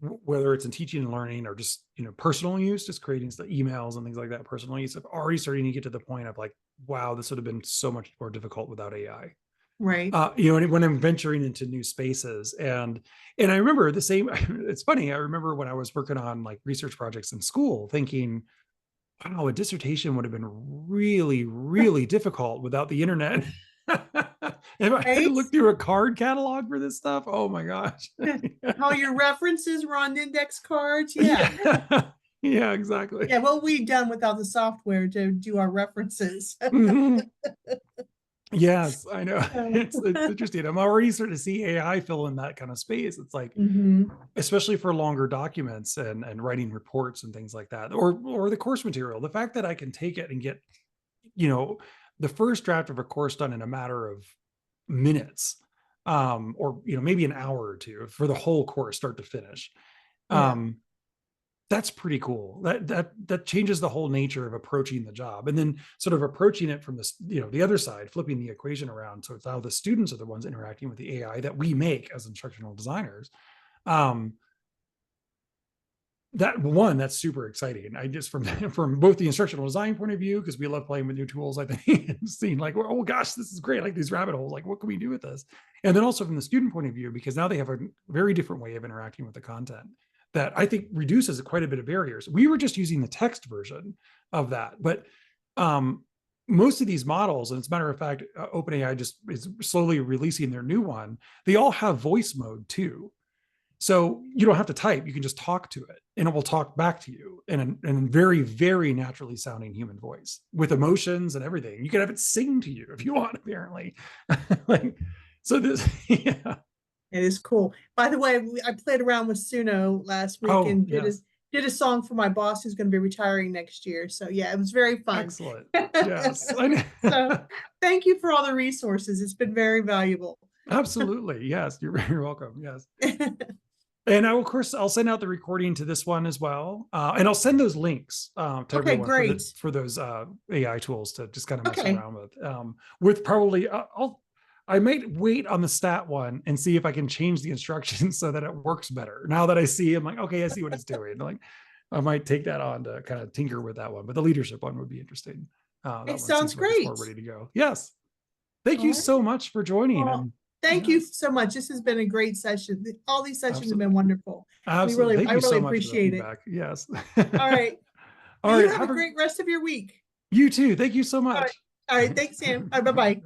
whether it's in teaching and learning or just personal use, just creating the emails and things like that, personal use, I'm already starting to get to the point of like, wow, this would have been so much more difficult without AI. Right. When I'm venturing into new spaces, and I remember the same. It's funny. I remember when I was working on like research projects in school, thinking, wow, a dissertation would have been really, really difficult without the internet. If I had to Right. look through a card catalog for this stuff, oh my gosh. How your references were on index cards. Yeah. Yeah. Yeah, exactly. Yeah. What we've done without the software to do our references. Mhm. Yes, I know. So, It's interesting. I'm already starting to see AI fill in that kind of space. It's like, mhm. especially for longer documents and writing reports and things like that, or the course material. The fact that I can take it and get, you know, the first draft of a course done in a matter of minutes, or maybe an hour or two for the whole course, start to finish. Yeah. Um, that's pretty cool. That changes the whole nature of approaching the job, and then sort of approaching it from the other side, flipping the equation around. So it's now the students are the ones interacting with the AI that we make as instructional designers. Um, that's super exciting. I just from both the instructional design point of view, because we love playing with new tools, I think, and seeing like, oh gosh, this is great, like these rabbit holes, like what can we do with this? And then also from the student point of view, because now they have a very different way of interacting with the content that I think reduces quite a bit of barriers. We were just using the text version of that, but most of these models, and as a matter of fact, OpenAI just is slowly releasing their new one. They all have voice mode too. So you don't have to type, you can just talk to it and it will talk back to you in a very, very naturally sounding human voice with emotions and everything. You can have it sing to you if you want, apparently. Like, so this, yeah. It is cool. By the way, I played around with Suno last week Oh, and yes. did a song for my boss who's going to be retiring next year. So yeah, it was very fun. Excellent. Yes. I So know. thank you for all the resources. It's been very valuable. Absolutely. Yes. You're very welcome. Yes. And of course, I'll send out the recording to this one as well, and I'll send those links to Okay, everyone for great. those AI tools to just kind of mess Okay. around with. With probably, I might wait on the stat one and see if I can change the instructions so that it works better. Now that I see, I'm like, okay, I see what it's doing. Like, I might take that on to kind of tinker with that one, but the leadership one would be interesting. It That one sounds seems like it's more great. ready to go. Yes. Thank All you right. so much for joining. Well, And thank yeah, you so much. This has been a great session. All these sessions have been absolutely. wonderful. Absolutely. Thank I you really so much for the appreciate it. feedback. Yes. All right. All Well, you right. have a great rest of your week. You too. Thank you so All right. much. All right. Thanks, Sam. Bye bye.